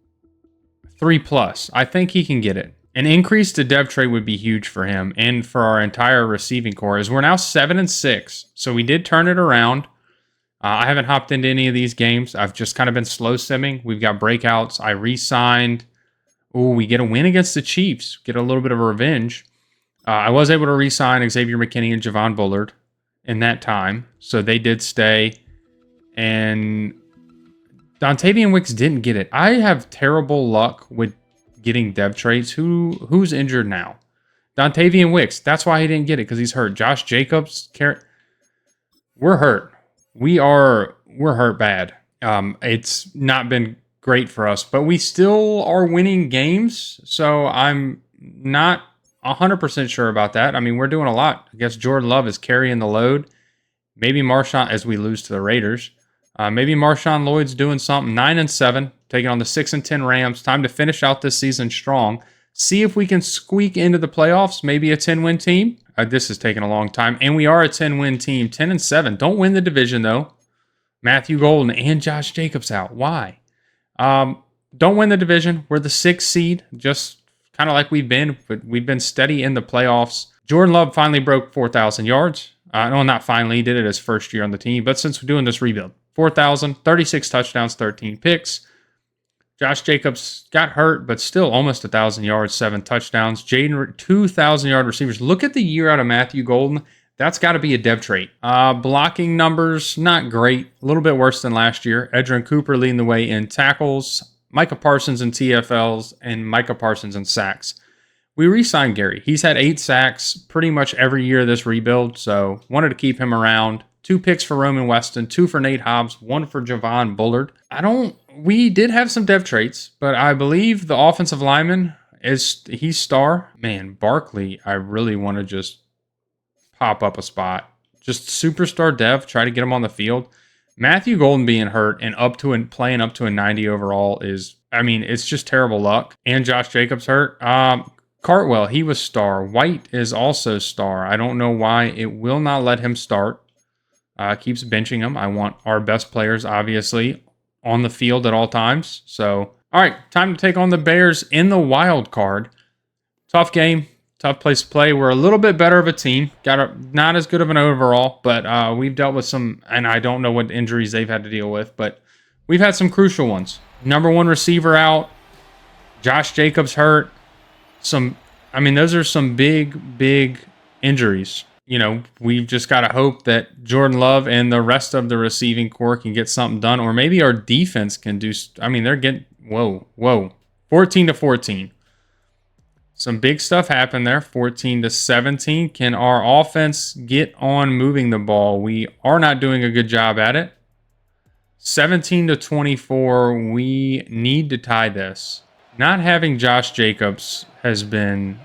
3+. I think he can get it. An increase to dev trade would be huge for him and for our entire receiving core. As we're now 7-6, so we did turn it around. I haven't hopped into any of these games. I've just kind of been slow simming. We've got breakouts. I re-signed. Ooh, we get a win against the Chiefs. Get a little bit of a revenge. I was able to re-sign Xavier McKinney and Javon Bullard in that time, so they did stay. And Dontavian Wicks didn't get it. I have terrible luck with getting dev trades. Who's injured now? Dontavian Wicks. That's why he didn't get it, because he's hurt. Josh Jacobs, we're hurt. We're hurt bad. It's not been great for us, but we still are winning games. So I'm not 100% sure about that. I mean, we're doing a lot. I guess Jordan Love is carrying the load. Maybe Marshawn, as we lose to the Raiders. Maybe Marshawn Lloyd's doing something. 9-7, taking on the 6-10 Rams. Time to finish out this season strong. See if we can squeak into the playoffs. Maybe a 10-win team. This has taken a long time, and we are a 10-win team. 10-7. Don't win the division though. Matthew Golden and Josh Jacobs out. Why? Don't win the division. We're the 6th seed, just kind of like we've been, but we've been steady in the playoffs. Jordan Love finally broke 4,000 yards. No, not finally. He did it his first year on the team, but since we're doing this rebuild, 4,000, 36 touchdowns, 13 picks. Josh Jacobs got hurt, but still almost 1,000 yards, 7 touchdowns. Jaden, 2,000-yard receivers. Look at the year out of Matthew Golden. That's got to be a dev trait. Blocking numbers, not great. A little bit worse than last year. Edgerrin Cooper leading the way in tackles. Micah Parsons in TFLs. And Micah Parsons in sacks. We re-signed Gary. He's had 8 sacks pretty much every year of this rebuild, so wanted to keep him around. 2 picks for Roman Weston, 2 for Nate Hobbs, 1 for Javon Bullard. We did have some dev traits, but I believe the offensive lineman he's star. Man, Barkley, I really want to just pop up a spot. Just superstar dev, try to get him on the field. Matthew Golden being hurt and playing up to a 90 overall it's just terrible luck. And Josh Jacobs hurt. Cartwell, he was star. White is also star. I don't know why it will not let him start. Keeps benching him. I want our best players, obviously, on the field at all times. So, all right, time to take on the Bears in the wild card. Tough game. tough place to play. We're a little bit better of a team. Not as good of an overall, but we've dealt with some, and I don't know what injuries they've had to deal with, but we've had some crucial ones. Number one receiver out. Josh Jacobs hurt. Those are some big injuries. We've just got to hope that Jordan Love and the rest of the receiving core can get something done, or maybe our defense can do. They're getting, whoa, 14-14. Some big stuff happened there. 14-17. Can our offense get on moving the ball? We are not doing a good job at it. 17-24. We need to tie this. Not having Josh Jacobs has been...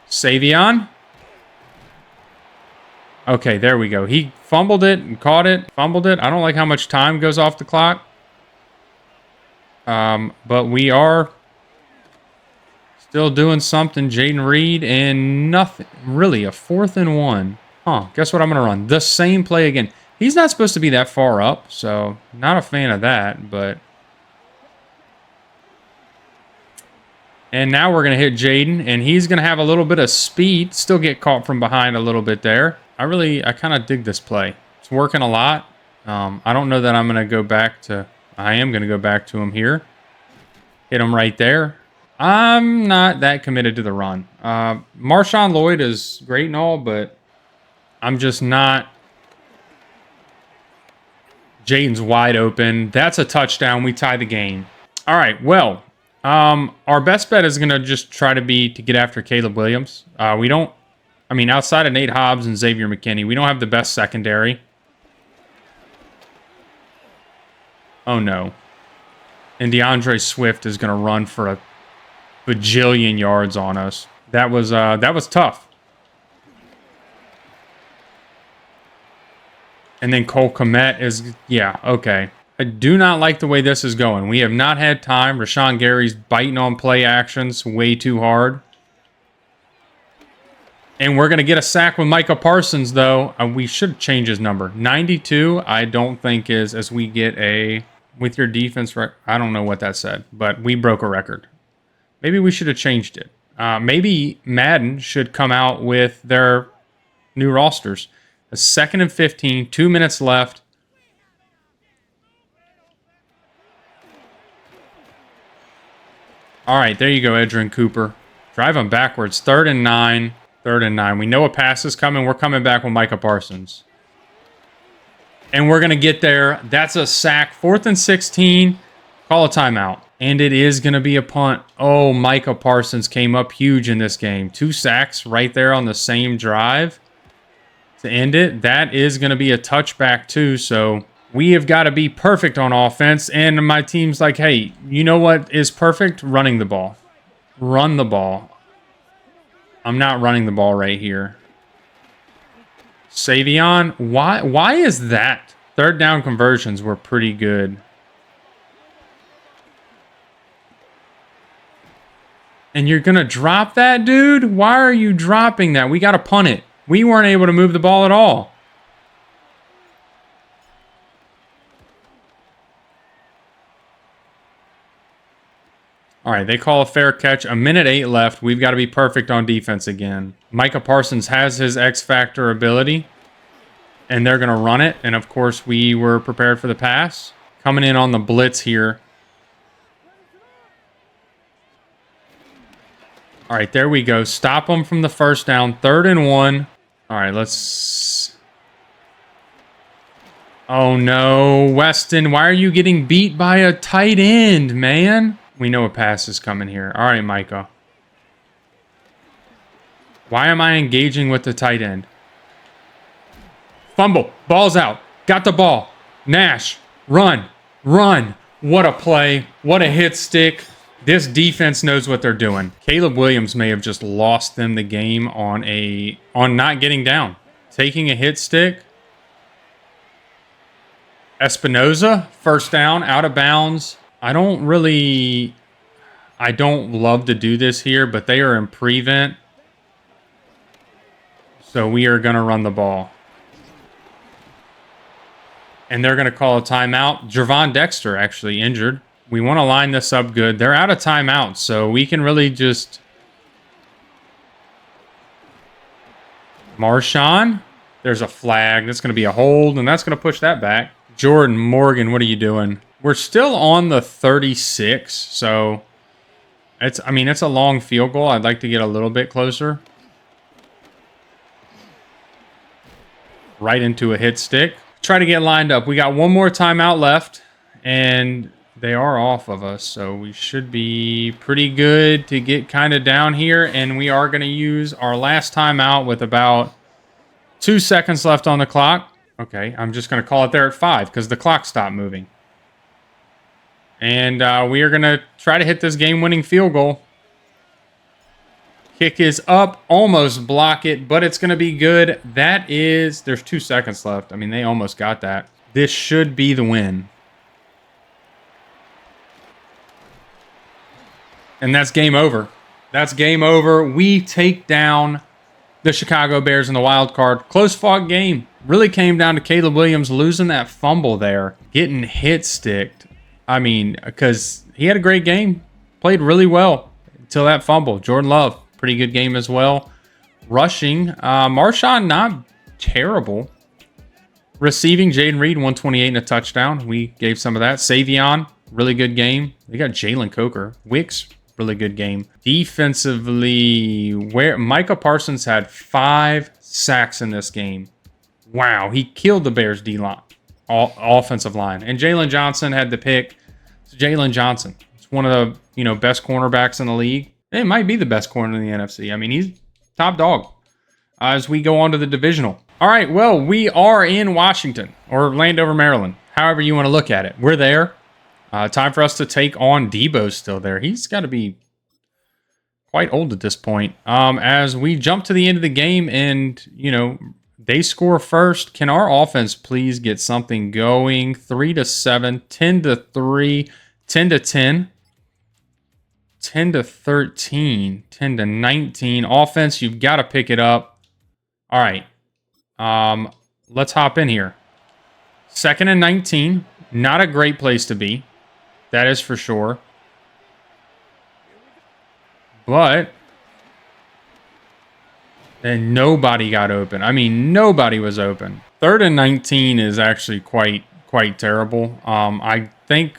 Savion? Okay, there we go. He fumbled it and caught it. Fumbled it. I don't like how much time goes off the clock. But we are still doing something. Jaden Reed and nothing. Really, a 4th and 1. Guess what I'm going to run? The same play again. He's not supposed to be that far up, so not a fan of that, but... And now we're going to hit Jaden, and he's going to have a little bit of speed. Still get caught from behind a little bit there. I kind of dig this play. It's working a lot. I don't know that I'm going to go back to... I am going to go back to him here. Hit him right there. I'm not that committed to the run. Marshawn Lloyd is great and all, but I'm just not... Jaden's wide open. That's a touchdown. We tie the game. All right, well... our best bet is going to just try to get after Caleb Williams. Outside of Nate Hobbs and Xavier McKinney, we don't have the best secondary. Oh, no. And DeAndre Swift is going to run for a bajillion yards on us. That was tough. And then Cole Kmet is, yeah, okay. I do not like the way this is going. We have not had time. Rashawn Gary's biting on play actions way too hard. And we're going to get a sack with Micah Parsons, though. We should change his number. 92, I don't think is, as we get a... With your defense, I don't know what that said, but we broke a record. Maybe we should have changed it. Maybe Madden should come out with their new rosters. A 2nd and 15, 2 minutes left. All right, there you go, Edgerrin Cooper. Drive him backwards. 3rd and 9. 3rd and 9. We know a pass is coming. We're coming back with Micah Parsons. And we're going to get there. That's a sack. 4th and 16. Call a timeout. And it is going to be a punt. Oh, Micah Parsons came up huge in this game. 2 sacks right there on the same drive to end it. That is going to be a touchback too, so... We have got to be perfect on offense, and my team's like, hey, you know what is perfect? Running the ball. Run the ball. I'm not running the ball right here. Savion, why is that? 3rd down conversions were pretty good. And you're going to drop that, dude? Why are you dropping that? We got to punt it. We weren't able to move the ball at all. All right, they call a fair catch. 1:08 left. We've got to be perfect on defense again. Micah Parsons has his X-Factor ability, and they're going to run it. And, of course, we were prepared for the pass. Coming in on the blitz here. All right, there we go. Stop them from the 1st down. 3rd and 1. All right, let's... Oh, no. Weston, why are you getting beat by a tight end, man? We know a pass is coming here. All right, Micah. Why am I engaging with the tight end? Fumble. Ball's out. Got the ball. Nash. Run. Run. What a play. What a hit stick. This defense knows what they're doing. Caleb Williams may have just lost them the game on not getting down. Taking a hit stick. Espinoza. 1st down. Out of bounds. I don't love to do this here, but they are in prevent. So we are going to run the ball. And they're going to call a timeout. Jervon Dexter actually injured. We want to line this up good. They're out of timeouts, so we can really just... Marshawn. There's a flag. That's going to be a hold, and that's going to push that back. Jordan Morgan, what are you doing? We're still on the 36, so... it's a long field goal. I'd like to get a little bit closer. Right into a hit stick. Try to get lined up. We got one more timeout left, and they are off of us, so we should be pretty good to get kind of down here, and we are going to use our last timeout with about 2 seconds left on the clock. Okay, I'm just going to call it there at 5 because the clock stopped moving. And we are going to try to hit this game-winning field goal. Kick is up, almost block it, but it's going to be good. There's 2 seconds left. I mean, they almost got that. This should be the win. And that's game over. That's game over. We take down the Chicago Bears in the wild card. Close-fought game. Really came down to Caleb Williams losing that fumble there. Getting hit-sticked. I mean, because he had a great game. Played really well until that fumble. Jordan Love, pretty good game as well. Rushing, Marshawn, not terrible. Receiving, Jaden Reed, 128 and a touchdown. We gave some of that. Savion, really good game. They got Jalen Coker. Wicks, really good game. Defensively, Micah Parsons had 5 sacks in this game. Wow, he killed the Bears D-line, offensive line. And Jalen Johnson had the pick. It's Jalen Johnson. It's one of the best cornerbacks in the league. It might be the best corner in the NFC. I mean, he's top dog as we go on to the divisional. All right, well, we are in Washington or Landover, Maryland. However you want to look at it. We're there. Time for us to take on Debo's still there. He's got to be quite old at this point. As we jump to the end of the game and, they score first. Can our offense please get something going? 3-7, 10-3, 10-10, 10-13, 10-19. Offense, you've got to pick it up. All right. Let's hop in here. 2nd and 19. Not a great place to be. That is for sure. But... and nobody got open. I mean, nobody was open. 3rd and 19 is actually quite terrible. I think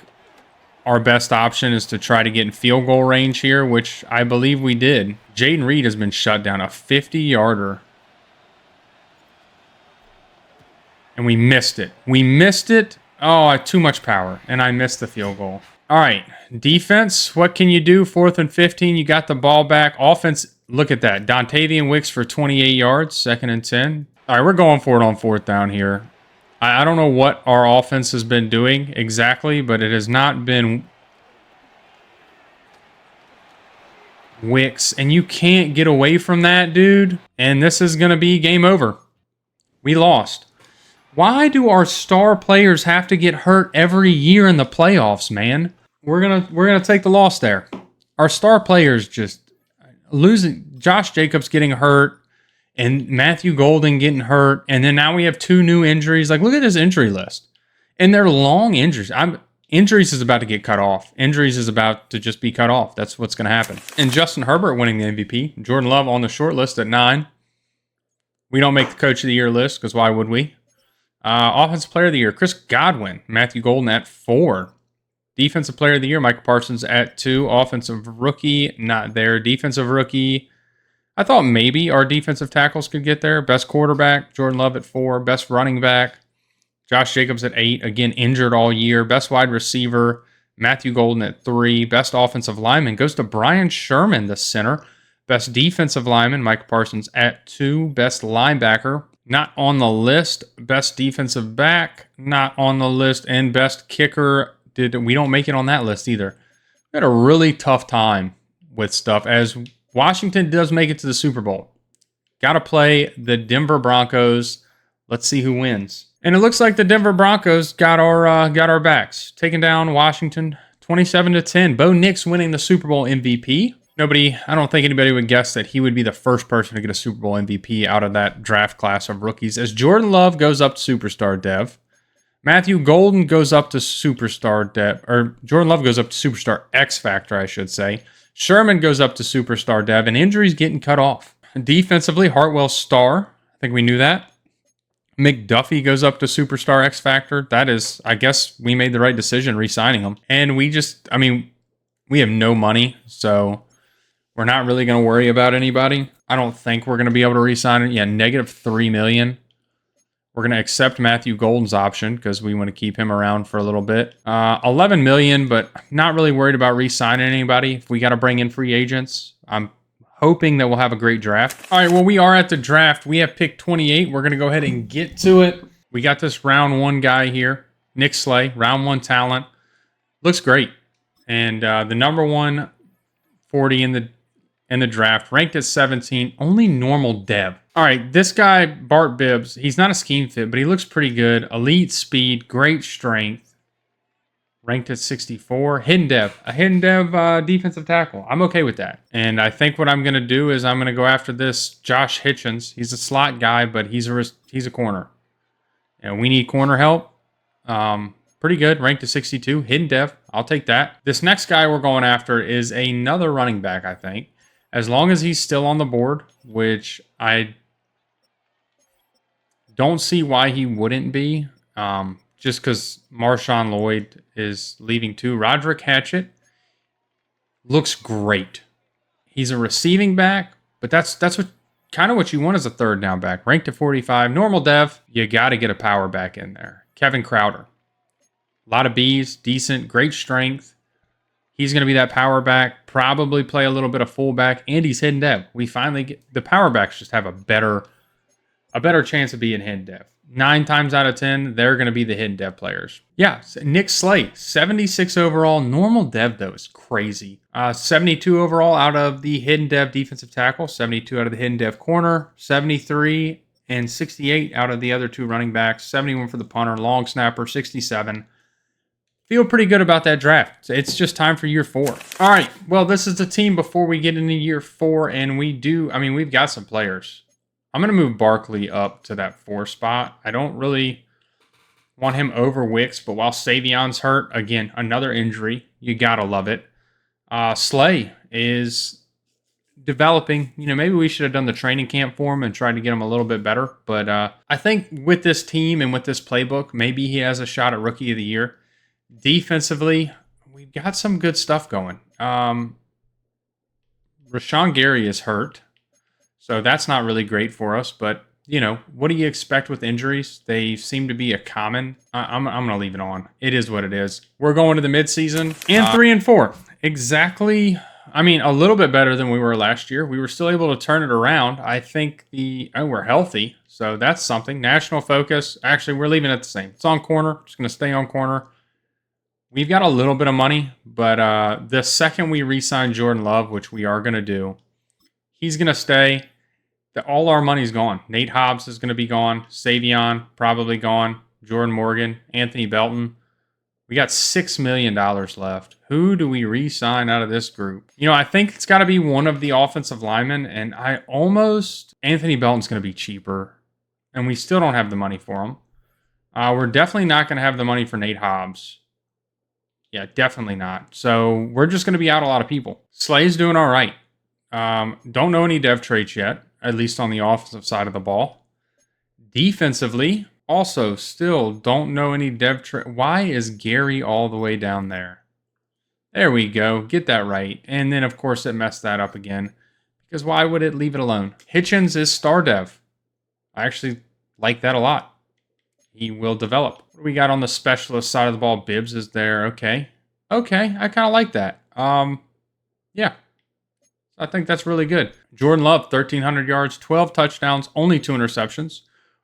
our best option is to try to get in field goal range here, which I believe we did. Jaden Reed has been shut down, a 50-yarder. And we missed it. We missed it. Oh, I had too much power, and I missed the field goal. All right, defense, what can you do? 4th and 15, you got the ball back. Offense, look at that. Dontavian Wicks for 28 yards, 2nd and 10. All right, we're going for it on 4th down here. I don't know what our offense has been doing exactly, but it has not been Wicks. And you can't get away from that, dude. And this is going to be game over. We lost. Why do our star players have to get hurt every year in the playoffs, man? We're gonna take the loss there. Our star players just losing. Josh Jacobs getting hurt, and Matthew Golden getting hurt, and then now we have 2 new injuries. Like, look at this injury list, and they're long injuries. Injuries is about to get cut off. Injuries is about to just be cut off. That's what's going to happen. And Justin Herbert winning the MVP. Jordan Love on the short list at 9. We don't make the Coach of the Year list because why would we? Offensive Player of the Year, Chris Godwin. Matthew Golden at 4. Defensive Player of the Year, Micah Parsons at 2. Offensive Rookie, not there. Defensive Rookie, I thought maybe our defensive tackles could get there. Best Quarterback, Jordan Love at 4. Best Running Back, Josh Jacobs at 8. Again, injured all year. Best Wide Receiver, Matthew Golden at 3. Best Offensive Lineman goes to Brian Sherman, the center. Best Defensive Lineman, Micah Parsons at 2. Best Linebacker, not on the list. Best Defensive Back, not on the list. And Best Kicker, we don't make it on that list either. We had a really tough time with stuff as Washington does make it to the Super Bowl. Got to play the Denver Broncos. Let's see who wins. And it looks like the Denver Broncos got our backs, taking down Washington 27-10. Bo Nix winning the Super Bowl MVP. I don't think anybody would guess that he would be the first person to get a Super Bowl MVP out of that draft class of rookies. As Jordan Love goes up to superstar, Dev. Matthew Golden goes up to superstar dev, or Jordan Love goes up to superstar X Factor, I should say. Sherman goes up to superstar dev, and injuries getting cut off. Defensively, Hartwell star. I think we knew that. McDuffie goes up to superstar X Factor. That is, I guess we made the right decision re-signing him. And we have no money, so we're not really going to worry about anybody. I don't think we're going to be able to re-sign it. Yeah, negative $3 million. We're going to accept Matthew Golden's option because we want to keep him around for a little bit. $11 million, but not really worried about re-signing anybody. If we got to bring in free agents, I'm hoping that we'll have a great draft. All right, well, we are at the draft. We have pick 28. We're going to go ahead and get to it. We got this round 1 guy here, Nick Slay, round 1 talent. Looks great. And the number 140 in the draft, ranked at 17, only normal dev. All right, this guy, Bart Bibbs, he's not a scheme fit, but he looks pretty good. Elite speed, great strength. Ranked at 64. Hidden dev. A hidden dev defensive tackle. I'm okay with that. And I think what I'm going to do is I'm going to go after this Josh Hitchens. He's a slot guy, but he's a corner. And we need corner help. Pretty good. Ranked at 62. Hidden dev. I'll take that. This next guy we're going after is another running back, I think. As long as he's still on the board, which I don't see why he wouldn't be. Just because Marshawn Lloyd is leaving too. Roderick Hatchett looks great. He's a receiving back, but that's what kind of what you want as a third down back. Ranked to 45. Normal dev, you got to get a power back in there. Kevin Crowder. A lot of B's, decent, great strength. He's going to be that power back, probably play a little bit of fullback, and he's hidden dev. We finally get the power backs just have a better chance of being hidden dev. 9 times out of 10, they're going to be the hidden dev players. Yeah, Nick Slay, 76 overall. Normal dev, though, is crazy. 72 overall out of the hidden dev defensive tackle, 72 out of the hidden dev corner, 73 and 68 out of the other 2 running backs, 71 for the punter, long snapper, 67. Feel pretty good about that draft. It's just time for year 4. All right, well, this is the team before we get into year 4, and we've got some players. I'm going to move Barkley up to that 4 spot. I don't really want him over Wicks, but while Savion's hurt, again, another injury. You got to love it. Slay is developing. Maybe we should have done the training camp for him and tried to get him a little bit better. But I think with this team and with this playbook, maybe he has a shot at Rookie of the Year. Defensively, we've got some good stuff going. Rashawn Gary is hurt. So that's not really great for us, but what do you expect with injuries? They seem to be a common. I'm going to leave it on. It is what it is. We're going to the midseason and 3 and 4. Exactly. A little bit better than we were last year. We were still able to turn it around. I think we're healthy, so that's something. National focus. Actually, we're leaving it the same. It's on corner. Just going to stay on corner. We've got a little bit of money, but the second we re-sign Jordan Love, which we are going to do, he's going to stay. All our money's gone. Nate Hobbs is going to be gone. Savion, probably gone. Jordan Morgan, Anthony Belton. We got $6 million left. Who do we re-sign out of this group? I think it's got to be one of the offensive linemen, and Anthony Belton's going to be cheaper, and we still don't have the money for him. We're definitely not going to have the money for Nate Hobbs. Yeah, definitely not. So we're just going to be out a lot of people. Slay's doing all right. Don't know any dev traits yet, at least on the offensive side of the ball. Defensively, also still don't know any dev trait. Why is Gary all the way down there? There we go. Get that right. And then, of course, it messed that up again. Because why would it leave it alone? Hitchens is star dev. I actually like that a lot. He will develop. What do we got on the specialist side of the ball? Bibbs is there. Okay, I kind of like that. Yeah. I think that's really good. Jordan Love, 1,300 yards, 12 touchdowns, only 2 interceptions.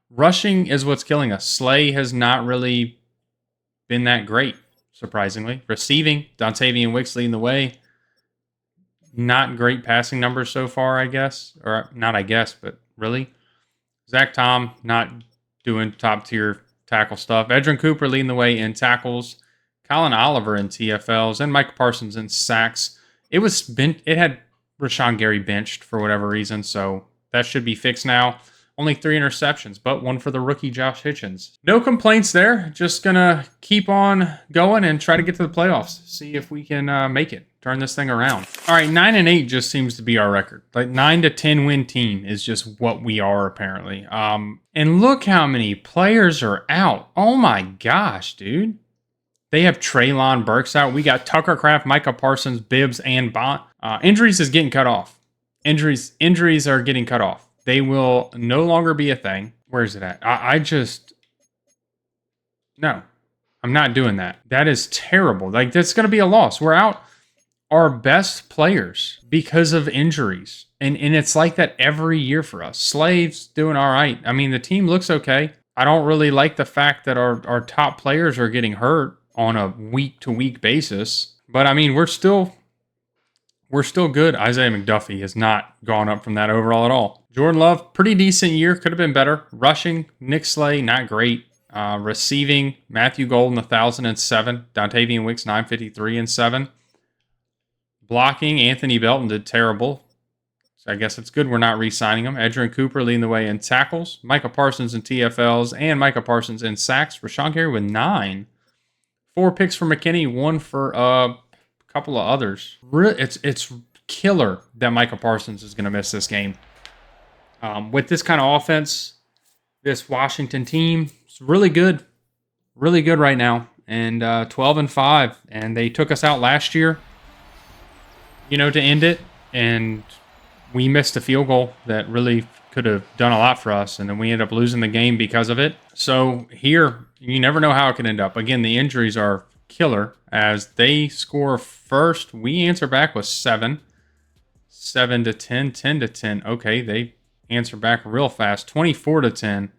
Rushing is what's killing us. Slay has not really been that great, surprisingly. Receiving, Dontavian Wicks leading the way. Not great passing numbers so far, I guess. Or not I guess, but really. Zach Tom, not doing top-tier tackle stuff. Edrin Cooper leading the way in tackles. Colin Oliver in TFLs. And Micah Parsons in sacks. It had Rashawn Gary benched for whatever reason, so that should be fixed now. Only 3 interceptions, but one for the rookie Josh Hitchens. No complaints there. Just going to keep on going and try to get to the playoffs. See if we can make it. Turn this thing around. All right, 9-8 just seems to be our record. Like 9 to 10 win team is just what we are apparently. And look how many players are out. Oh my gosh, dude. They have Treylon Burks out. We got Tucker Kraft, Micah Parsons, Bibbs, and Bond. Injuries is getting cut off. Injuries are getting cut off. They will no longer be a thing. Where is it at? No, I'm not doing that. That is terrible. Like, that's going to be a loss. We're out our best players because of injuries. And it's like that every year for us. Slave's doing all right. I mean, the team looks okay. I don't really like the fact that our top players are getting hurt on a week-to-week basis. But, I mean, we're still good. Isaiah McDuffie has not gone up from that overall at all. Jordan Love, pretty decent year. Could have been better. Rushing, Nick Slay, not great. Receiving, Matthew Golden, 1,007. Dontavian Wicks, 953 and 7. Blocking, Anthony Belton did terrible. So I guess it's good we're not re-signing him. Edgerrin Cooper leading the way in tackles. Micah Parsons in TFLs and Micah Parsons in sacks. Rashawn Gary with 9. 4 picks for McKinney, 1 for a couple of others. It's killer that Micah Parsons is going to miss this game. With this kind of offense, this Washington team is really good right now. And 12-5, and they took us out last year, to end it. And we missed a field goal that really could have done a lot for us, and then we ended up losing the game because of it. So here, you never know how it can end up. Again, the injuries are killer as they score first. We answer back with 7 to 10, 10 to 10. Okay, they answer back real fast, 24 to 10.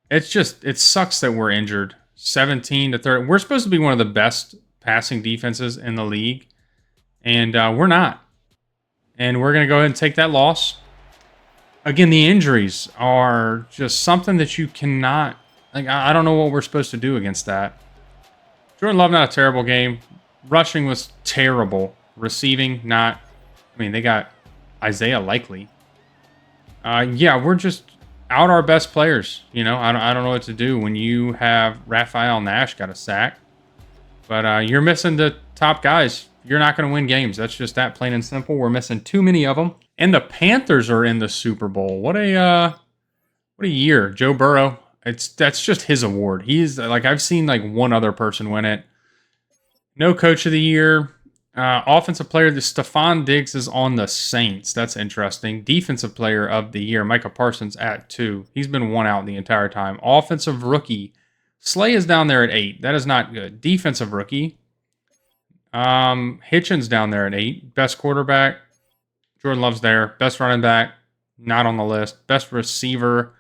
It sucks that we're injured. 17 to 30. We're supposed to be one of the best passing defenses in the league, and we're not. And we're going to go ahead and take that loss. Again, the injuries are just something that you cannot... I don't know what we're supposed to do against that. Jordan Love, not a terrible game. Rushing was terrible. Receiving, not... they got Isaiah Likely. We're just out our best players. I don't know what to do when you have Raphael Nash got a sack. But you're missing the top guys. You're not going to win games. That's just that, plain and simple. We're missing too many of them. And the Panthers are in the Super Bowl. What a year. Joe Burrow. That's just his award. He's I've seen one other person win it. No coach of the year. Offensive player, Stephon Diggs is on the Saints. That's interesting. Defensive player of the year, Micah Parsons at 2. He's been 1 out the entire time. Offensive rookie, Slay is down there at 8. That is not good. Defensive rookie, Hitchens down there at 8. Best quarterback, Jordan Love's there. Best running back, not on the list. Best receiver,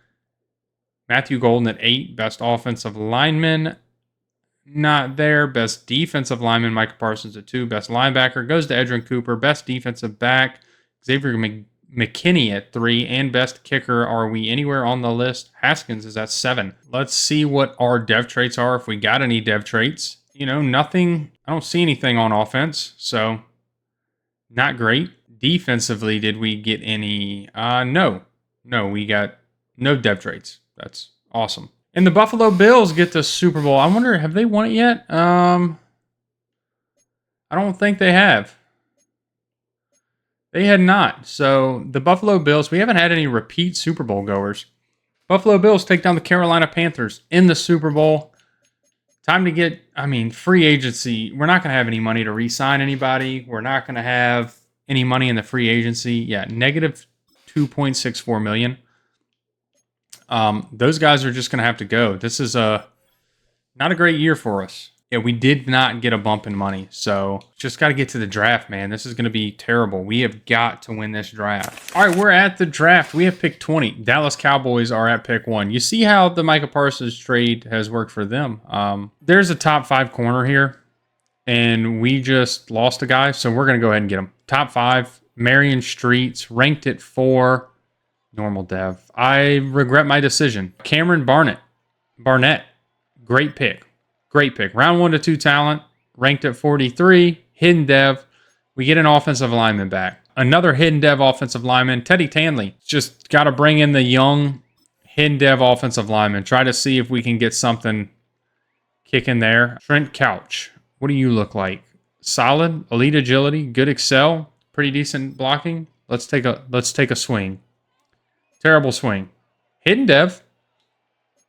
Matthew Golden at 8. Best offensive lineman, not there. Best defensive lineman, Micah Parsons at 2. Best linebacker goes to Edgerrin Cooper. Best defensive back, Xavier McKinney at 3. And best kicker, are we anywhere on the list? Haskins is at 7. Let's see what our dev traits are, if we got any dev traits. Nothing. I don't see anything on offense, so not great. Defensively, did we get any? No, we got no dev traits. That's awesome. And the Buffalo Bills get the Super Bowl. I wonder, have they won it yet? I don't think they have. They had not. So the Buffalo Bills, we haven't had any repeat Super Bowl goers. Buffalo Bills take down the Carolina Panthers in the Super Bowl. Time to get, free agency. We're not going to have any money to re-sign anybody. We're not going to have any money in the free agency. Yeah, negative $2.64 million. Those guys are just going to have to go. This is not a great year for us. Yeah, we did not get a bump in money. So just got to get to the draft, man. This is going to be terrible. We have got to win this draft. All right, we're at the draft. We have pick 20. Dallas Cowboys are at pick 1. You see how the Micah Parsons trade has worked for them. There's a top 5 corner here, and we just lost a guy. So we're going to go ahead and get him. Top 5, Marion Streets, ranked at 4. Normal dev. I regret my decision. Cameron Barnett. Great pick. Round 1 to 2 talent. Ranked at 43. Hidden dev. We get an offensive lineman back. Another hidden dev offensive lineman, Teddy Tanley. Just got to bring in the young hidden dev offensive lineman. Try to see if we can get something kicking there. Trent Couch. What do you look like? Solid, elite agility, good excel, pretty decent blocking. Let's take a swing. Terrible swing. Hidden dev.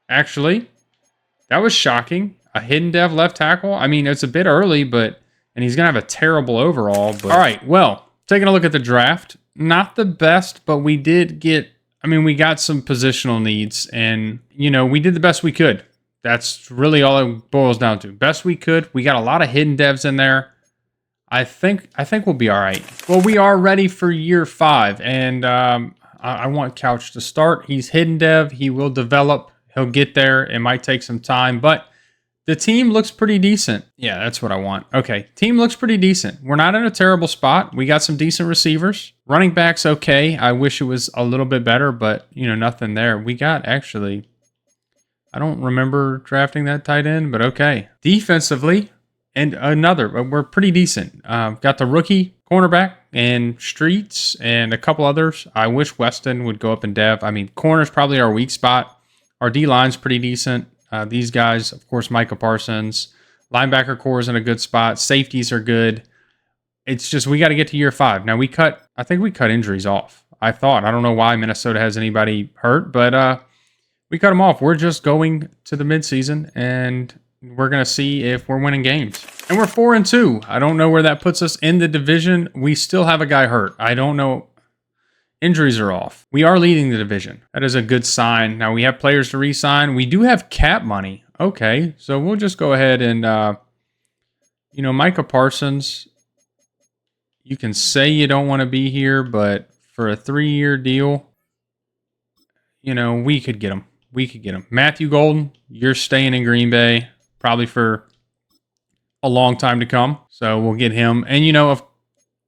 Actually, that was shocking. A hidden dev left tackle. I mean, it's a bit early, and he's gonna have a terrible overall. But all right, well, taking a look at the draft, not the best, but we did get. I mean, we got some positional needs, and we did the best we could. That's really all it boils down to. Best we could. We got a lot of hidden devs in there. I think we'll be all right. Well, we are ready for year 5, and I want Couch to start. He's hidden dev. He will develop. He'll get there. It might take some time, but the team looks pretty decent. Yeah, that's what I want. Okay, team looks pretty decent. We're not in a terrible spot. We got some decent receivers. Running backs, okay. I wish it was a little bit better, but, nothing there. We got, actually, I don't remember drafting that tight end, but okay. Defensively, and we're pretty decent. Got the rookie cornerback and Streets and a couple others. I wish Weston would go up in dev. I mean, corner's probably our weak spot. Our D-line's pretty decent. These guys, of course, Micah Parsons. Linebacker core is in a good spot. Safeties are good. It's just we got to get to year 5. Now, I think we cut injuries off. I don't know why Minnesota has anybody hurt, but we cut them off. We're just going to the midseason, and we're going to see if we're winning games. And we're 4-2. I don't know where that puts us in the division. We still have a guy hurt. I don't know. Injuries are off. We are leading the division. That is a good sign. Now, we have players to re-sign. We do have cap money. Okay, so we'll just go ahead and, Micah Parsons, you can say you don't want to be here, but for a 3-year deal, we could get him. Matthew Golden, you're staying in Green Bay probably for a long time to come. So we'll get him. And, of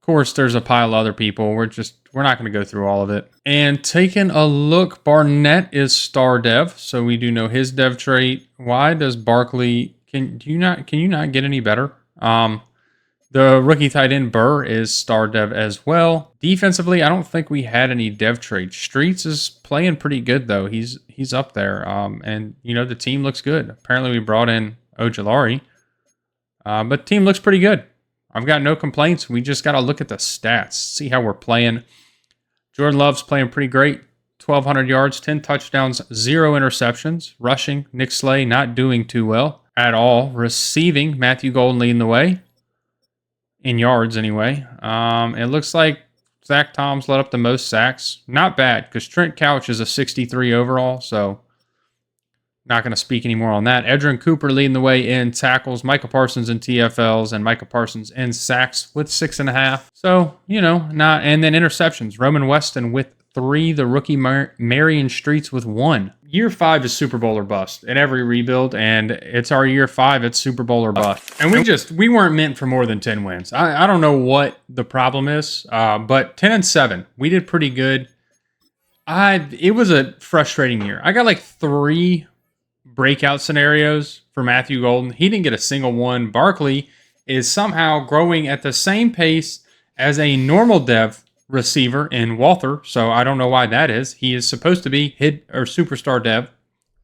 course, there's a pile of other people. We're not going to go through all of it. And taking a look, Barnett is star dev. So we do know his dev trait. Why does Barkley, can you not get any better? The rookie tight end Burr is star dev as well. Defensively, I don't think we had any dev traits. Streets is playing pretty good though. He's up there. And the team looks good. Apparently we brought in Ojulari. But team looks pretty good. I've got no complaints. We just got to look at the stats, see how we're playing. Jordan Love's playing pretty great. 1,200 yards, 10 touchdowns, 0 interceptions. Rushing, Nick Slay not doing too well at all. Receiving, Matthew Golden leading the way. In yards, anyway. It looks like Zach Tom's let up the most sacks. Not bad, because Trent Couch is a 63 overall, so not going to speak anymore on that. Edrin Cooper leading the way in tackles. Micah Parsons in TFLs, and Micah Parsons in sacks with 6.5. So, not. And then interceptions. Roman Weston with 3. The rookie Marion Streets with 1. Year 5 is Super Bowl or bust in every rebuild, and it's our year 5. It's Super Bowl or bust. And we weren't meant for more than 10 wins. I don't know what the problem is, but 10-7. We did pretty good. It was a frustrating year. I got like 3 breakout scenarios for Matthew Golden. He didn't get a single one. Barkley is somehow growing at the same pace as a normal dev receiver in Walther, so I don't know why that is. He is supposed to be superstar dev,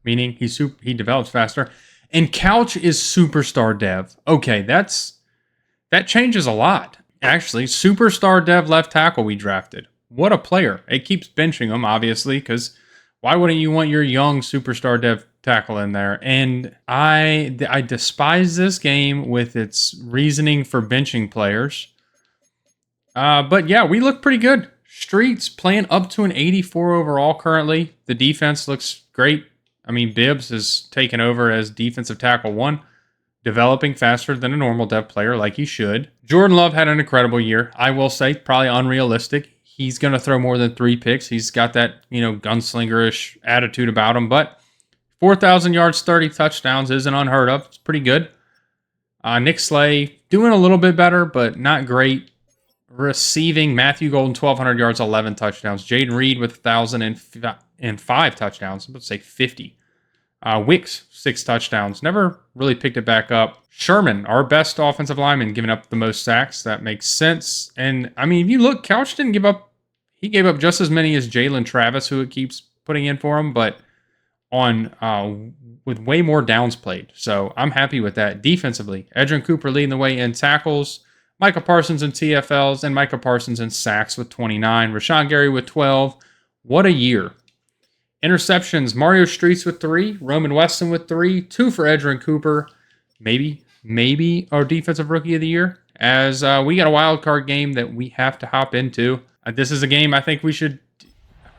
meaning he develops faster. And Couch is superstar dev. Okay, that changes a lot. Actually, superstar dev left tackle we drafted. What a player. It keeps benching him, obviously, because why wouldn't you want your young superstar dev tackle in there? And I despise this game with its reasoning for benching players. But yeah, we look pretty good. Streets playing up to an 84 overall currently. The defense looks great. I mean, Bibbs is taken over as defensive tackle 1, developing faster than a normal dev player like he should. Jordan Love had an incredible year. I will say, probably unrealistic. He's going to throw more than 3 picks. He's got that, gunslingerish attitude about him. But 4,000 yards, 30 touchdowns isn't unheard of. It's pretty good. Nick Slay doing a little bit better, but not great. Receiving, Matthew Golden, 1,200 yards, 11 touchdowns. Jaden Reed with 1,005 touchdowns. I'm about to say 50. Wicks, 6 touchdowns. Never really picked it back up. Sherman, our best offensive lineman, giving up the most sacks. That makes sense. And, I mean, if you look, Couch didn't give up. He gave up just as many as Jalen Travis, who it keeps putting in for him, but on with way more downs played. So I'm happy with that. Defensively, Edgerrin Cooper leading the way in tackles. Micah Parsons in TFLs, and Micah Parsons in sacks with 29. Rashawn Gary with 12. What a year. Interceptions, Mario Streets with 3. Roman Weston with 3. 2 for Edgerrin Cooper. Maybe our defensive rookie of the year, as we got a wild card game that we have to hop into. This is a game I think we should,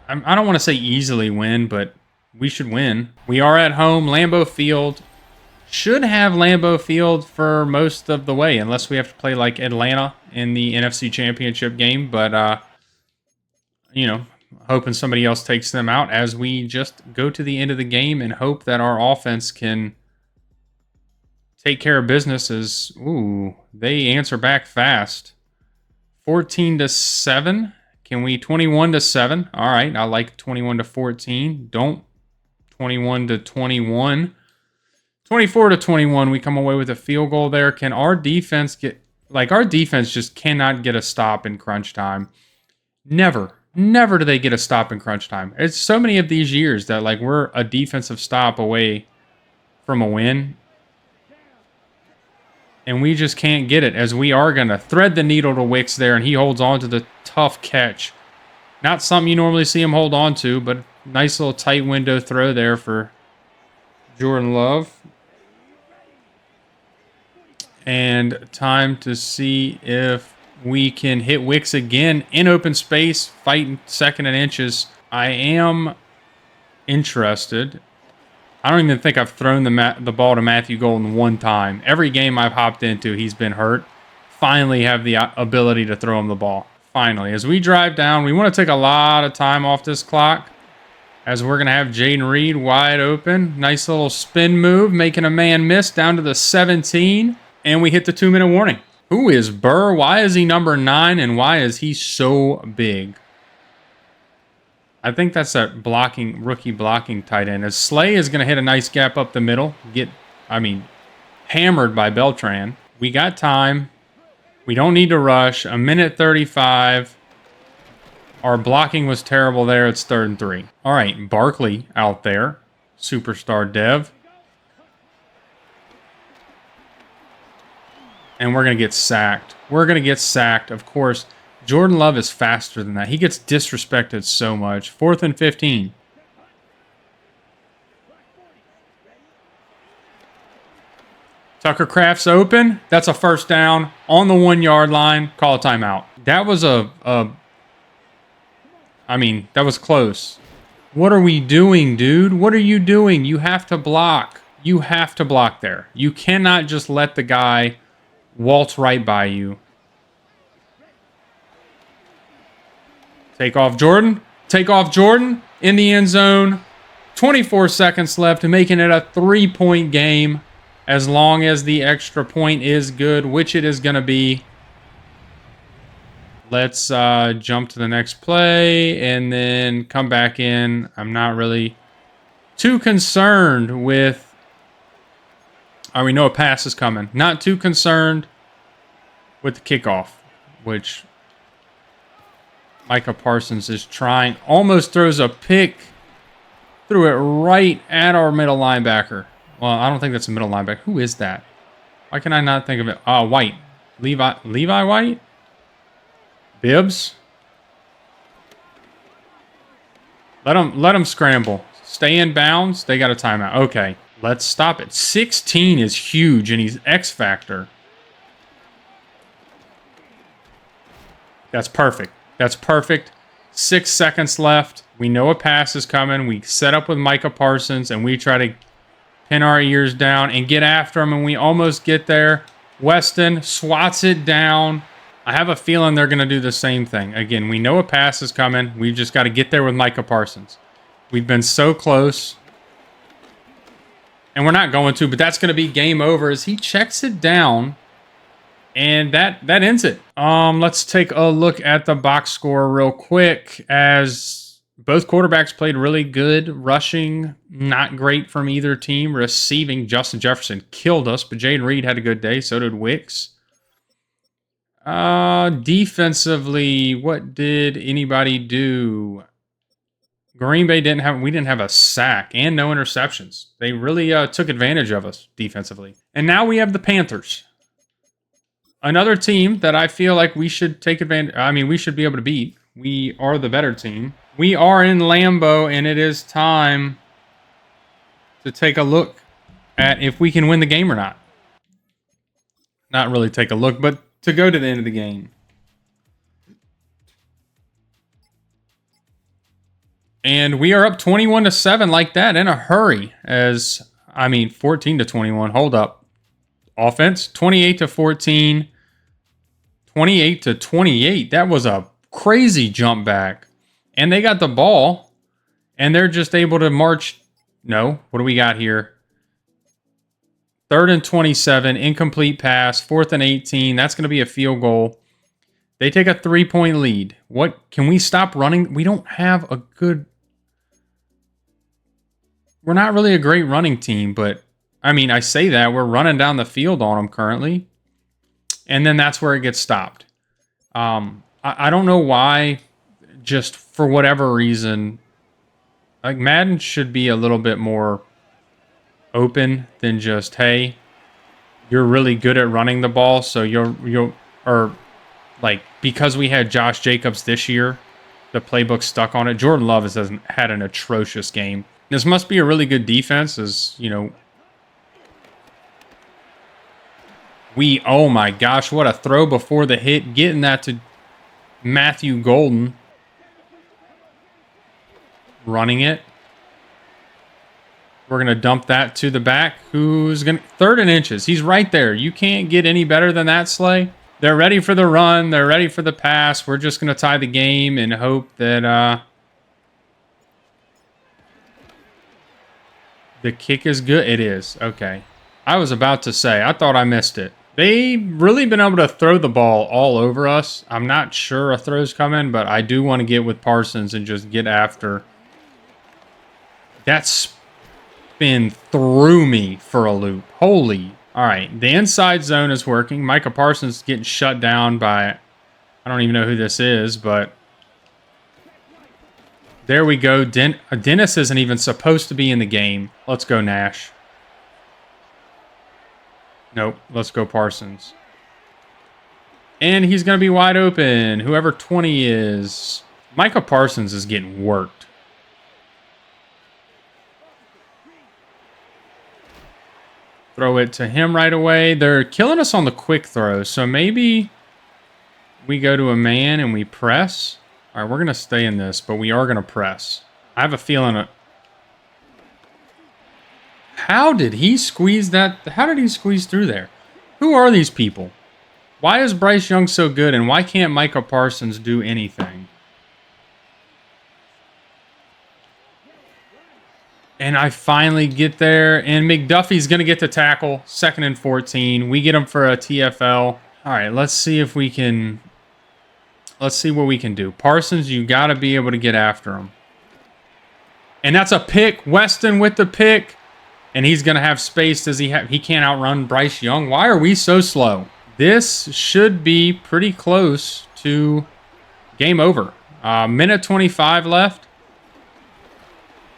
I don't want to say easily win, but we should win. We are at home, Lambeau Field. Should have Lambeau Field for most of the way, unless we have to play like Atlanta in the NFC Championship game. But, you know, hoping somebody else takes them out as we just go to the end of the game and hope that our offense can take care of business. As, ooh, they answer back fast. 14-7. Can we 21-7? All right, I like 21-14. Don't 21-21. 24-21, we come away with a field goal there. Can our defense get, like, our defense just cannot get a stop in crunch time. Never do they get a stop in crunch time. It's so many of these years that, like, we're a defensive stop away from a win, and we just can't get it, as we are going to thread the needle to Wicks there, and he holds on to the tough catch. Not something you normally see him hold on to, but nice little tight window throw there for Jordan Love. And time to see if we can hit Wicks again in open space, fighting second and inches. I am interested. I don't even think I've thrown the ball to Matthew Golden one time. Every game I've hopped into, he's been hurt. Finally have the ability to throw him the ball. Finally. As we drive down, we want to take a lot of time off this clock, as we're going to have Jaden Reed wide open. Nice little spin move, making a man miss down to the 17. And we hit the 2-minute warning. Who is Burr? Why is he number 9? And why is he so big? I think that's that rookie blocking tight end. As Slay is going to hit a nice gap up the middle. Hammered by Beltran. We got time. We don't need to rush. 1:35. Our blocking was terrible there. It's 3rd and 3. All right, Barkley out there. Superstar Dev. And we're going to get sacked. We're going to get sacked. Of course, Jordan Love is faster than that. He gets disrespected so much. 4th and 15. Tucker Kraft's open. That's a first down on the 1-yard line. Call a timeout. That was that was close. What are we doing, dude? What are you doing? You have to block. You have to block there. You cannot just let the guy waltz right by you. Take off Jordan. Take off Jordan in the end zone. 24 seconds left, making it a 3-point game, as long as the extra point is good, which it is going to be. Let's jump to the next play and then come back in. I'm not really too concerned with... we know a pass is coming. Not too concerned with the kickoff, which Micah Parsons is trying. Almost throws a pick. Threw it right at our middle linebacker. Well, I don't think that's a middle linebacker. Who is that? Why can I not think of it? White. Levi White? Bibbs? Let him scramble. Stay in bounds. They got a timeout. Okay. Let's stop it. 16 is huge, and he's X Factor. That's perfect. That's perfect. 6 seconds left. We know a pass is coming. We set up with Micah Parsons, and we try to pin our ears down and get after him, and we almost get there. Weston swats it down. I have a feeling they're going to do the same thing. Again, we know a pass is coming. We've just got to get there with Micah Parsons. We've been so close. And we're not going to, but that's going to be game over as he checks it down. And that ends it. Let's take a look at the box score real quick, as Both quarterbacks played really good. Rushing, not great from either team. Receiving, Justin Jefferson killed us, but Jaden Reed had a good day. So did Wicks. Defensively, what did anybody do? Green Bay we didn't have a sack and no interceptions. They really took advantage of us defensively. And now we have the Panthers. Another team that I feel like we should take advantage. I mean, we should be able to beat. We are the better team. We are in Lambeau, and it is time to take a look at if we can win the game or not. Not really take a look, but to go to the end of the game. And we are up 21-7 like that in a hurry. 14-21. Hold up. Offense, 28-14. 28-28. That was a crazy jump back. And they got the ball. And they're just able to march. No. What do we got here? 3rd and 27. Incomplete pass. 4th and 18. That's going to be a field goal. They take a 3-point lead. What? Can we stop running? We don't have a good... We're not really a great running team, but... I mean, I say that. We're running down the field on them currently. And then that's where it gets stopped. I don't know why, just for whatever reason, like Madden should be a little bit more open than just, hey, you're really good at running the ball, so because we had Josh Jacobs this year, the playbook stuck on it. Jordan Love has had an atrocious game. This must be a really good defense, oh my gosh, what a throw before the hit. Getting that to Matthew Golden. Running it. We're going to dump that to the back. Who's going to... 3rd and inches. He's right there. You can't get any better than that, Slay. They're ready for the run. They're ready for the pass. We're just going to tie the game and hope that the kick is good. It is. Okay. I was about to say, I thought I missed it. They've really been able to throw the ball all over us. I'm not sure a throw's coming, but I do want to get with Parsons and just get after. That spin threw me for a loop. Holy. All right, the inside zone is working. Micah Parsons getting shut down by, I don't even know who this is, but there we go. Dennis isn't even supposed to be in the game. Let's go, Nash. Nope, let's go Parsons. And he's going to be wide open. Whoever 20 is. Micah Parsons is getting worked. Throw it to him right away. They're killing us on the quick throws. So maybe we go to a man and we press. All right, we're going to stay in this, but we are going to press. I have a feeling... How did he squeeze that? How did he squeeze through there? Who are these people? Why is Bryce Young so good, and why can't Micah Parsons do anything? And I finally get there, and McDuffie's going to get the tackle. 2nd and 14. We get him for a TFL. All right, let's see if we can... Let's see what we can do. Parsons, you got to be able to get after him. And that's a pick. Weston with the pick. And he's going to have space. He can't outrun Bryce Young. Why are we so slow? This should be pretty close to game over. Minute 25 left.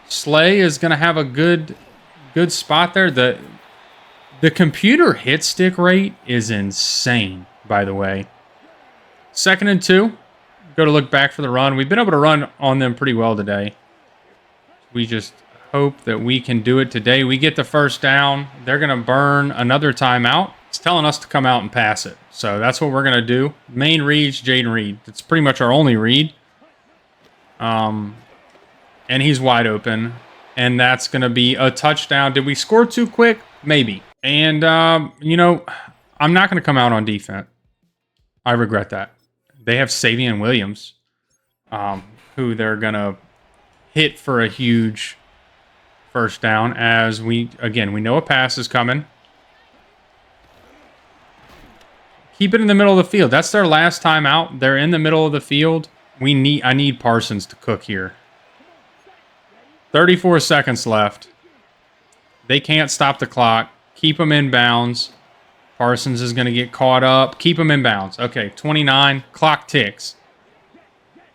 Slay is going to have a good spot there. The computer hit stick rate is insane, by the way. 2nd and 2. Go to look back for the run. We've been able to run on them pretty well today. We just... hope that we can do it today. We get the first down. They're going to burn another timeout. It's telling us to come out and pass it. So that's what we're going to do. Main read's Jaden Reed. It's pretty much our only read. And he's wide open. And that's going to be a touchdown. Did we score too quick? Maybe. And, I'm not going to come out on defense. I regret that. They have Savion Williams, who they're going to hit for a huge... first down as we know a pass is coming. Keep it in the middle of the field. That's their last time out. They're in the middle of the field. I need Parsons to cook here. 34 seconds left. They can't stop the clock. Keep them in bounds. Parsons is going to get caught up. Keep them in bounds. Okay, 29. Clock ticks.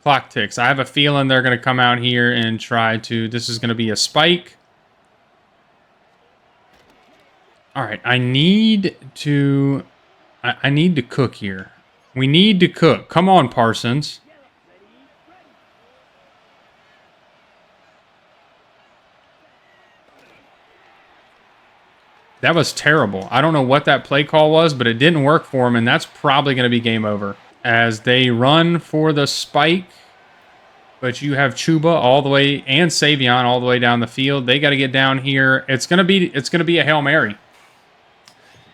Clock ticks. I have a feeling they're going to come out here and try to... This is going to be a spike. All right, I need to cook here. We need to cook. Come on, Parsons. That was terrible. I don't know what that play call was, but it didn't work for him, and that's probably going to be game over. As they run for the spike, but you have Chuba all the way and Savion all the way down the field. They got to get down here. It's going to be a Hail Mary.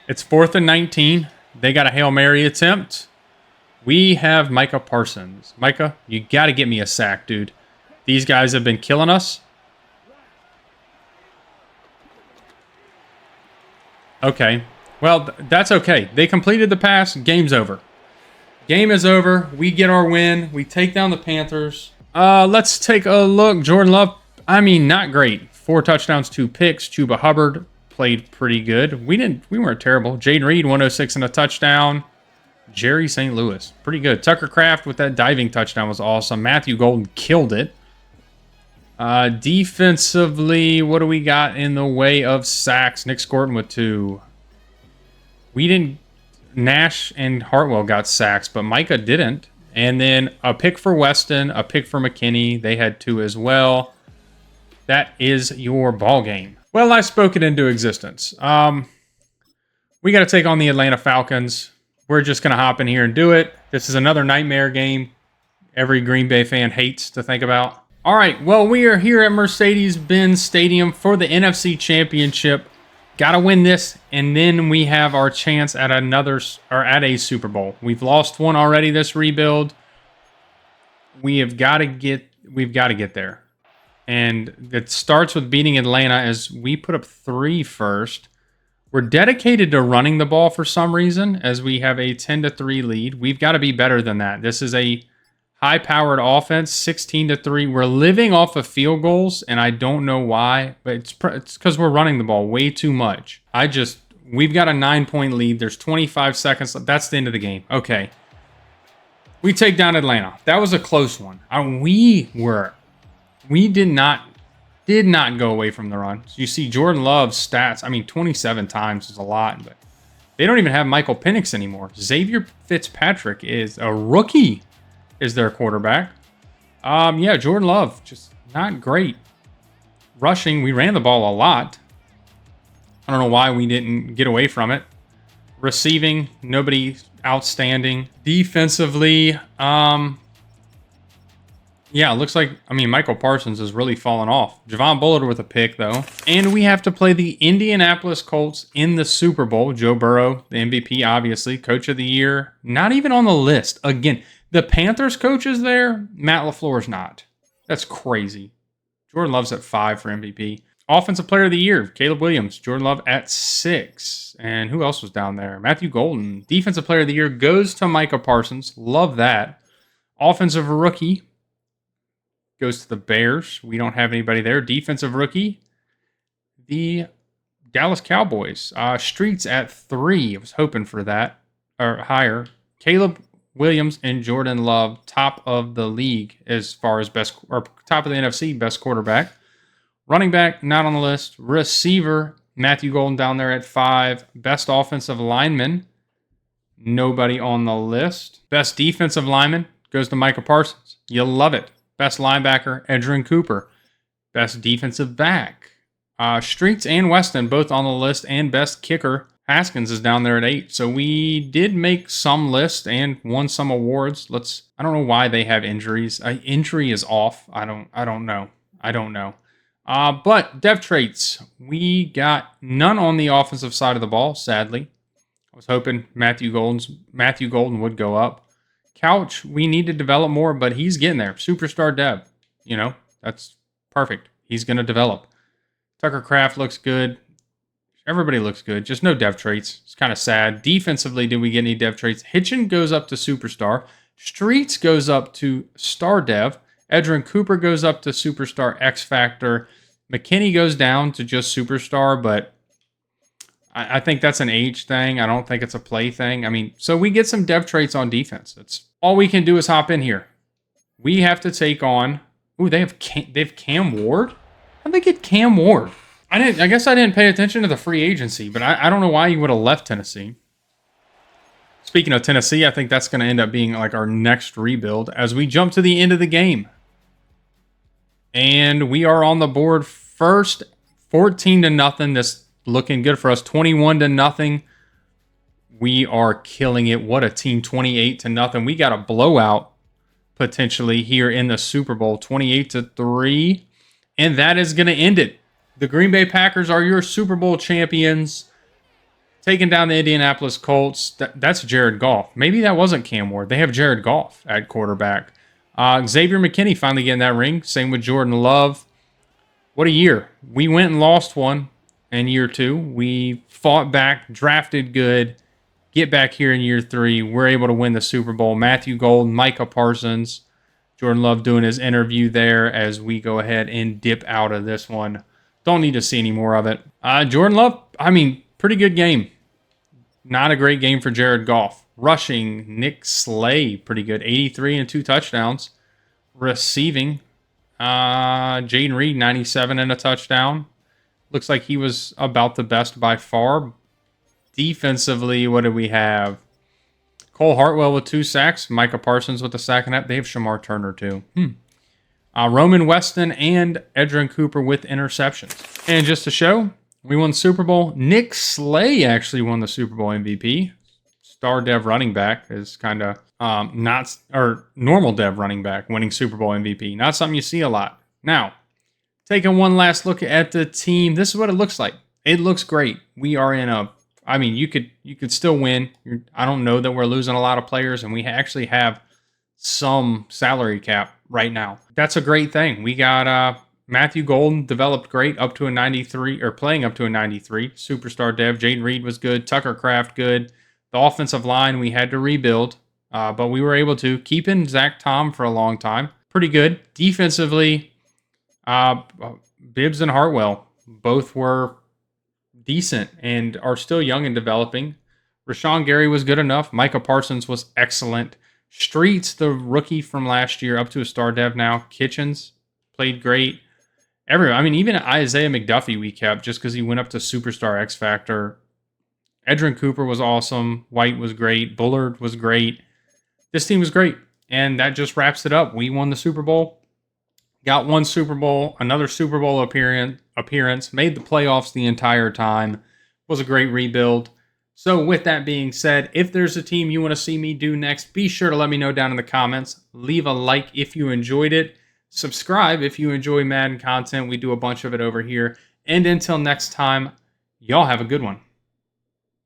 It's 4th and 19. They got a Hail Mary attempt. We have Micah Parsons. Micah, you got to get me a sack, dude. These guys have been killing us. Okay. Well, that's okay. They completed the pass. Game's over. Game is over. We get our win. We take down the Panthers. Let's take a look. Jordan Love, I mean, not great. 4 touchdowns, 2 picks. Chuba Hubbard played pretty good. We weren't terrible. Jaden Reed, 106 and a touchdown. Jerry St. Louis, pretty good. Tucker Kraft with that diving touchdown was awesome. Matthew Golden killed it. Defensively, what do we got in the way of sacks? Nick Scorton with 2. We didn't... Nash and Hartwell got sacks, but Micah didn't. And then a pick for Weston, a pick for McKinney. They had 2 as well. That is your ball game. Well, I spoke it into existence. We got to take on the Atlanta Falcons. We're just going to hop in here and do it. This is another nightmare game every Green Bay fan hates to think about. All right, well, we are here at Mercedes-Benz Stadium for the NFC Championship. Got to win this, and then we have our chance at a Super Bowl. We've lost one already this rebuild. We've got to get there. And it starts with beating Atlanta as we put up 3 first. We're dedicated to running the ball for some reason as we have a 10-3 lead. We've got to be better than that. This is a high-powered offense, 16-3. We're living off of field goals, and I don't know why, but it's because we're running the ball way too much. We've got a 9-point lead. There's 25 seconds left. That's the end of the game. Okay. We take down Atlanta. That was a close one. We did not go away from the run. So you see Jordan Love's stats. I mean, 27 times is a lot, but they don't even have Michael Penix anymore. Xavier Fitzpatrick is a rookie, is their quarterback. Yeah, Jordan Love, just not great. Rushing, we ran the ball a lot. I don't know why we didn't get away from it. Receiving, nobody outstanding. Defensively, yeah, it looks like, Michael Parsons has really fallen off. Javon Bullard with a pick, though. And we have to play the Indianapolis Colts in the Super Bowl. Joe Burrow, the MVP, obviously. Coach of the Year. Not even on the list. Again, the Panthers coach is there. Matt LaFleur's not. That's crazy. Jordan Love's at 5 for MVP. Offensive Player of the Year, Caleb Williams. Jordan Love at 6. And who else was down there? Matthew Golden. Defensive Player of the Year goes to Micah Parsons. Love that. Offensive Rookie goes to the Bears. We don't have anybody there. Defensive Rookie, the Dallas Cowboys. Streets at 3. I was hoping for that, or higher. Caleb Williams and Jordan Love, top of the league as far as best, or top of the NFC, best quarterback. Running back, not on the list. Receiver, Matthew Golden down there at 5. Best offensive lineman, nobody on the list. Best defensive lineman goes to Micah Parsons. You'll love it. Best linebacker, Edgerrin Cooper. Best defensive back, Streets and Weston both on the list. And best kicker, Haskins is down there at 8. So we did make some lists and won some awards. I don't know why they have injuries. Injury is off. I don't know. But dev traits, we got none on the offensive side of the ball, sadly. I was hoping Matthew Golden would go up. Couch, we need to develop more, but he's getting there. Superstar dev. That's perfect. He's going to develop. Tucker Kraft looks good. Everybody looks good. Just no dev traits. It's kind of sad. Defensively, did we get any dev traits? Hitchin goes up to Superstar. Streets goes up to Star Dev. Edrin Cooper goes up to Superstar X Factor. McKinney goes down to just Superstar, but I think that's an age thing. I don't think it's a play thing. I mean, so we get some dev traits on defense. That's all we can do is hop in here. We have to take on... Ooh, they have Cam Ward? How'd they get Cam Ward? I guess I didn't pay attention to the free agency, but I don't know why he would have left Tennessee. Speaking of Tennessee, I think that's going to end up being like our next rebuild as we jump to the end of the game. And we are on the board first, 14-0. This looking good for us. 21-0. We are killing it. What a team. 28-0. We got a blowout potentially here in the Super Bowl. 28-3. And that is going to end it. The Green Bay Packers are your Super Bowl champions. Taking down the Indianapolis Colts. That's Jared Goff. Maybe that wasn't Cam Ward. They have Jared Goff at quarterback. Xavier McKinney finally getting that ring. Same with Jordan Love. What a year. We went and lost one in year 2. We fought back, drafted good. Get back here in year 3. We're able to win the Super Bowl. Matthew Golden, Micah Parsons. Jordan Love doing his interview there as we go ahead and dip out of this one. Don't need to see any more of it. Jordan Love, I mean, pretty good game. Not a great game for Jared Goff. Rushing, Nick Slay, pretty good. 83 and 2 touchdowns. Receiving, Jaden Reed, 97 and a touchdown. Looks like he was about the best by far. Defensively, what do we have? Cole Hartwell with 2 sacks. Micah Parsons with a sack and a half. They have Shamar Turner too. Roman Weston and Edrin Cooper with interceptions. And just to show, we won the Super Bowl. Nick Slay actually won the Super Bowl MVP. Star dev running back is kind of normal dev running back winning Super Bowl MVP. Not something you see a lot. Now, taking one last look at the team. This is what it looks like. It looks great. We are in a... I mean, you could still win. I don't know that we're losing a lot of players, and we actually have some salary cap right now. That's a great thing. We got Matthew Golden developed great, up to a 93, or playing up to a 93. Superstar dev. Jaden Reed was good. Tucker Kraft good. The offensive line we had to rebuild, but we were able to keep in Zach Tom for a long time. Pretty good. Defensively, Bibbs and Hartwell both were decent and are still young and developing. Rashawn Gary was good enough. Micah Parsons was excellent. Streets, the rookie from last year, up to a star dev now. Kitchens played great. Everyone, I mean, even Isaiah McDuffie we kept just because he went up to Superstar X Factor. Edrin Cooper was awesome. White was great. Bullard was great. This team was great. And that just wraps it up. We won the Super Bowl. Got one Super Bowl, another Super Bowl appearance, made the playoffs the entire time. Was a great rebuild. So with that being said, if there's a team you want to see me do next, be sure to let me know down in the comments. Leave a like if you enjoyed it. Subscribe if you enjoy Madden content. We do a bunch of it over here. And until next time, y'all have a good one.